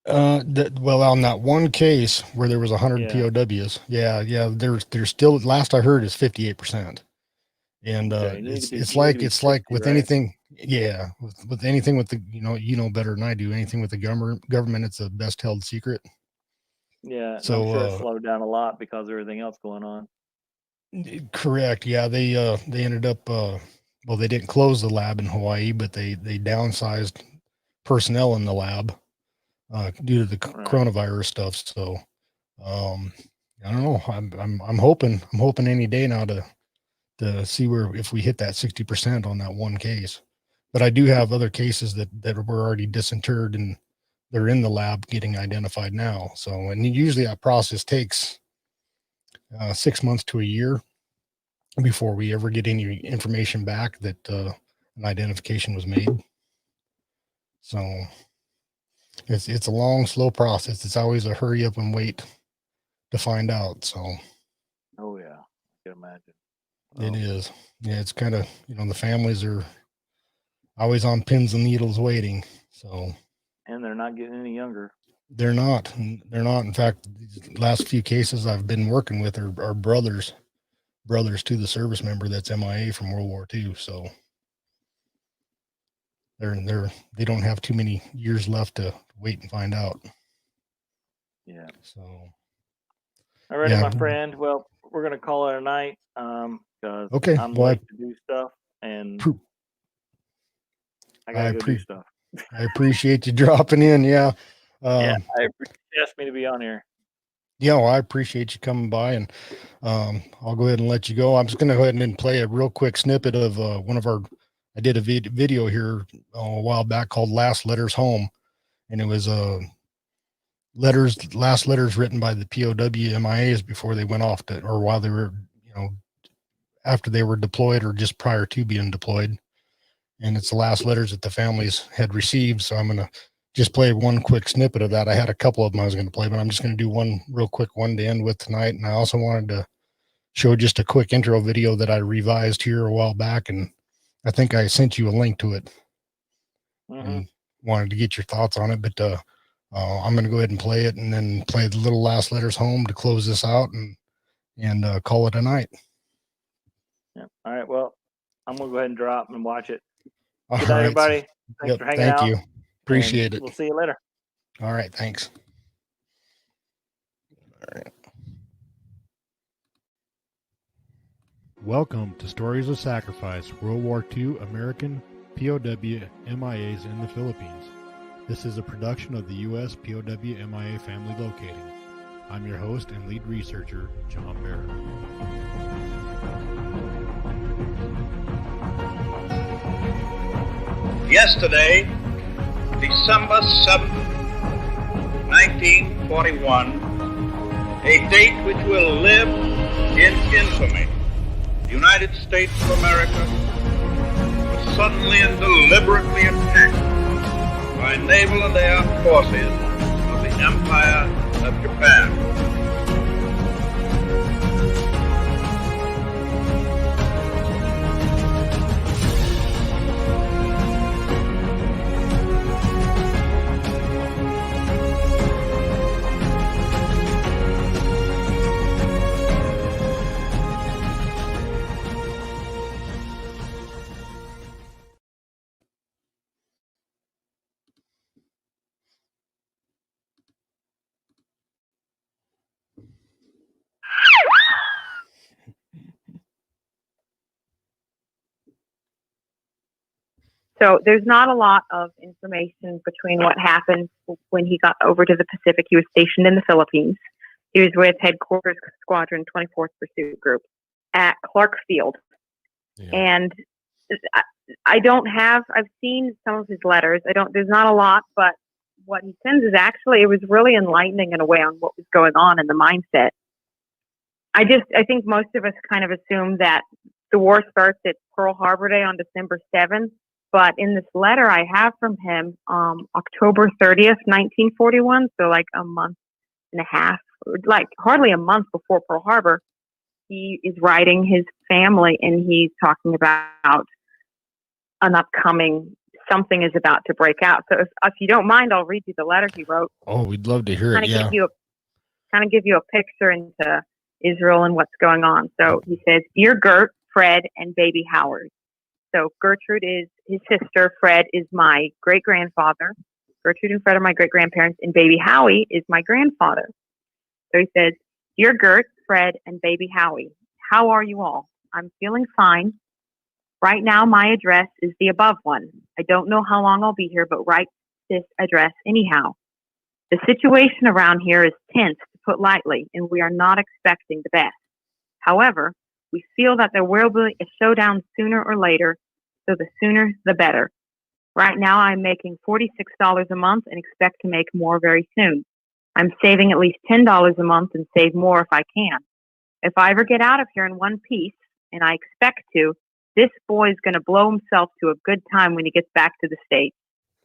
A: Well, on that one case where there was 100 POWs, there's still, last I heard, is 58%. And it's like with anything, with anything with the, you know better than I do, anything with the government, it's a best held secret.
B: Yeah, so I'm sure it slowed down a lot because of everything else going on.
A: Correct. Yeah, they ended up well, they didn't close the lab in Hawaii, but they downsized personnel in the lab due to the coronavirus stuff. So I don't know. I'm hoping any day now to see if we hit that 60% on that one case. But I do have other cases that were already disinterred and they're in the lab getting identified now. So, and usually that process takes 6 months to a year before we ever get any information back that an identification was made. So it's a long, slow process. It's always a hurry up and wait to find out. So,
B: oh yeah, I can imagine.
A: It is. Yeah, it's kind of, the families are always on pins and needles waiting. So,
B: and they're not getting any younger.
A: They're not. In fact, the last few cases I've been working with are brothers to the service member that's MIA from World War II. So they don't have too many years left to wait and find out.
B: Yeah.
A: So.
B: All right, my friend. Well, we're gonna call it a night. Because I'm late to do stuff, and I gotta go do stuff.
A: I appreciate you dropping in. Yeah.
B: I appreciate you asking me to be on here.
A: Yeah, well, I appreciate you coming by, and I'll go ahead and let you go. I'm just going to go ahead and then play a real quick snippet of I did a video here a while back called Last Letters Home. And it was last letters written by the POW-MIAs before they went off or while they were, after they were deployed or just prior to being deployed. And it's the last letters that the families had received. So I'm going to just play one quick snippet of that. I had a couple of them I was going to play, but I'm just going to do one real quick one to end with tonight. And I also wanted to show just a quick intro video that I revised here a while back. And I think I sent you a link to it and wanted to get your thoughts on it. But I'm going to go ahead and play it, and then play the little last letters home to close this out, and call it a night.
B: Yeah. All right. Well, I'm going to go ahead and drop and watch it.
A: All
B: Good night,
A: right.
B: everybody. Thanks for hanging out.
A: Thank you. Appreciate it.
B: We'll see you later.
A: All right. Thanks. All right. Welcome to Stories of Sacrifice, World War II American POW-MIAs in the Philippines. This is a production of the U.S. POW-MIA Family Locating. I'm your host and lead researcher, John Barrett.
D: Yesterday, December 7th, 1941, a date which will live in infamy. The United States of America was suddenly and deliberately attacked by naval and air forces of the Empire of Japan.
E: So there's not a lot of information between what happened when he got over to the Pacific. He was stationed in the Philippines. He was with Headquarters Squadron 24th Pursuit Group at Clark Field. Yeah. And I've seen some of his letters. There's not a lot, but what he sends is actually, it was really enlightening in a way on what was going on in the mindset. I think most of us kind of assume that the war starts at Pearl Harbor Day on December 7th. But in this letter I have from him, October 30th, 1941, so like a month and a half, like hardly a month before Pearl Harbor, he is writing his family, and he's talking about an upcoming, something is about to break out. So if you don't mind, I'll read you the letter he wrote.
A: Oh, we'd love to hear it, yeah.
E: Kind of give you a picture into Israel and what's going on. So he says, "Dear Gert, Fred, and baby Howard." So Gertrude is his sister. Fred is my great-grandfather. Gertrude and Fred are my great-grandparents, and baby Howie is my grandfather. So he says, "Dear Gert, Fred, and baby Howie, how are you all? I'm feeling fine. Right now, my address is the above one. I don't know how long I'll be here, but write this address anyhow. The situation around here is tense, to put lightly, and we are not expecting the best. However, we feel that there will be a showdown sooner or later, so the sooner the better. Right now, I'm making $46 a month and expect to make more very soon. I'm saving at least $10 a month and save more if I can. If I ever get out of here in one piece, and I expect to, this boy is going to blow himself to a good time when he gets back to the States,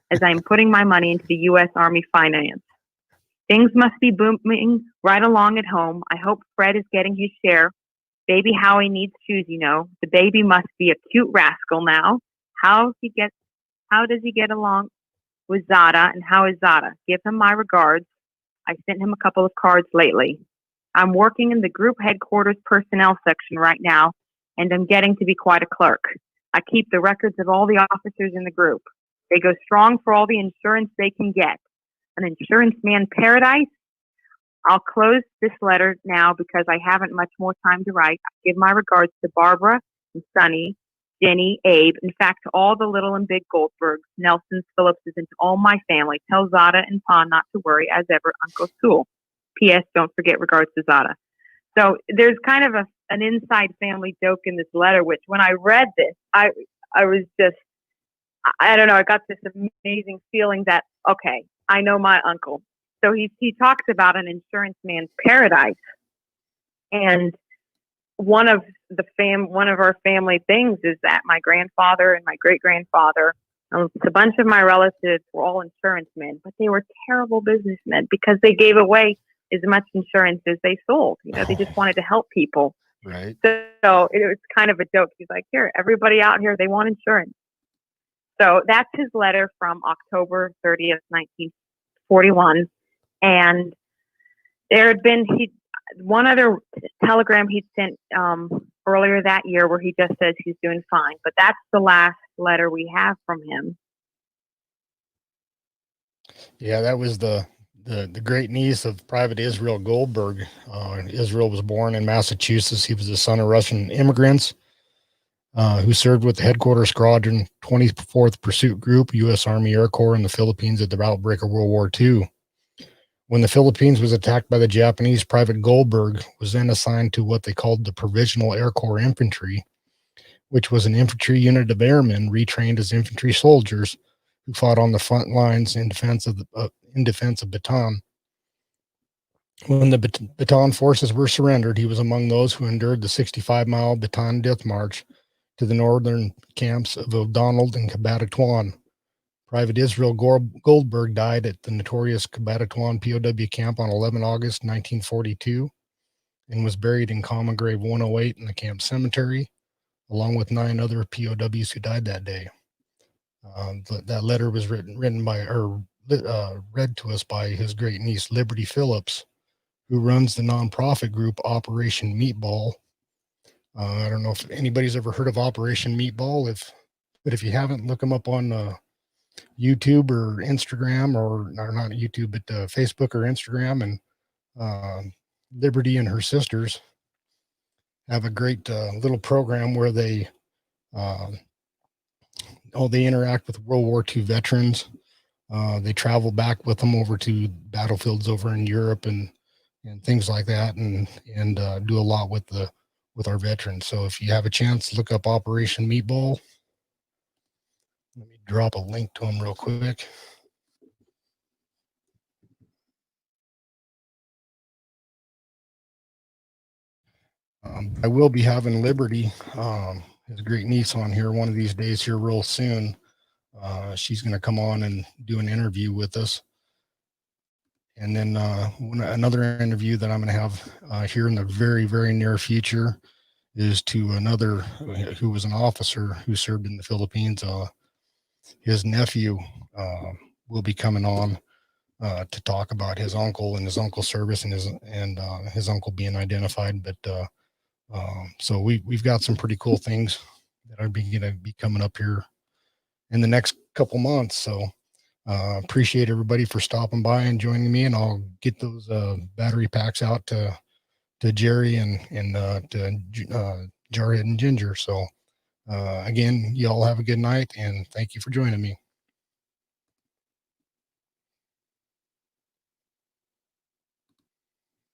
E: as I'm putting my money into the U.S. Army finance. Things must be booming right along at home. I hope Fred is getting his share. Baby Howie needs shoes, you know. The baby must be a cute rascal now. How does he get along with Zada, and how is Zada? Give him my regards. I sent him a couple of cards lately. I'm working in the group headquarters personnel section right now, and I'm getting to be quite a clerk. I keep the records of all the officers in the group. They go strong for all the insurance they can get. An insurance man paradise? I'll close this letter now because I haven't much more time to write. I give my regards to Barbara and Sonny, Jenny, Abe, in fact, to all the little and big Goldbergs, Nelsons, Phillipses, and to all my family. Tell Zada and Pa not to worry, as ever, Uncle Sewell. P.S. Don't forget regards to Zada." So there's kind of an inside family joke in this letter, which when I read this, I was just, I don't know, I got this amazing feeling that, okay, I know my uncle. So he talks about an insurance man's paradise, and one of our family things is that my grandfather and my great grandfather, a bunch of my relatives were all insurance men, but they were terrible businessmen because they gave away as much insurance as they sold. You know, they just wanted to help people.
A: Right.
E: So it was kind of a joke. He's like, "Here, everybody out here, they want insurance." So that's his letter from October 30th, 41. And there had been one other telegram he'd sent earlier that year where he just says he's doing fine. But that's the last letter we have from him.
A: Yeah, that was the great niece of Private Israel Goldberg. Israel was born in Massachusetts. He was the son of Russian immigrants who served with the Headquarters Squadron 24th Pursuit Group, U.S. Army Air Corps in the Philippines at the outbreak of World War II. When the Philippines was attacked by the Japanese, Private Goldberg was then assigned to what they called the Provisional Air Corps Infantry, which was an infantry unit of airmen retrained as infantry soldiers who fought on the front lines in defense of Bataan. When the Bataan forces were surrendered, he was among those who endured the 65-mile Bataan death march to the northern camps of O'Donnell and Cabanatuan. Private Israel Goldberg died at the notorious Cabanatuan POW camp on 11 August 1942 and was buried in Common Grave 108 in the camp cemetery, along with 9 other POWs who died that day. That letter was read to us by his great niece, Liberty Phillips, who runs the nonprofit group Operation Meatball. I don't know if anybody's ever heard of Operation Meatball, but if you haven't, look them up on YouTube or Instagram, or not YouTube, but Facebook or Instagram. And Liberty and her sisters have a great little program where they interact with World War II veterans. They travel back with them over to battlefields over in Europe and things like that, and do a lot with our veterans. So if you have a chance, look up Operation Meatball. Let me drop a link to them real quick. I will be having Liberty, his great niece, on here one of these days here real soon. She's going to come on and do an interview with us. And then another interview that I'm going to have here in the very, very near future is to another who was an officer who served in the Philippines. His nephew will be coming on to talk about his uncle and his uncle's service and his uncle being identified. But so we've got some pretty cool things that are going to be coming up here in the next couple months. So appreciate everybody for stopping by and joining me, and I'll get those battery packs out to Jerry and to Jarhead and Ginger. So again, y'all have a good night, and thank you for joining me.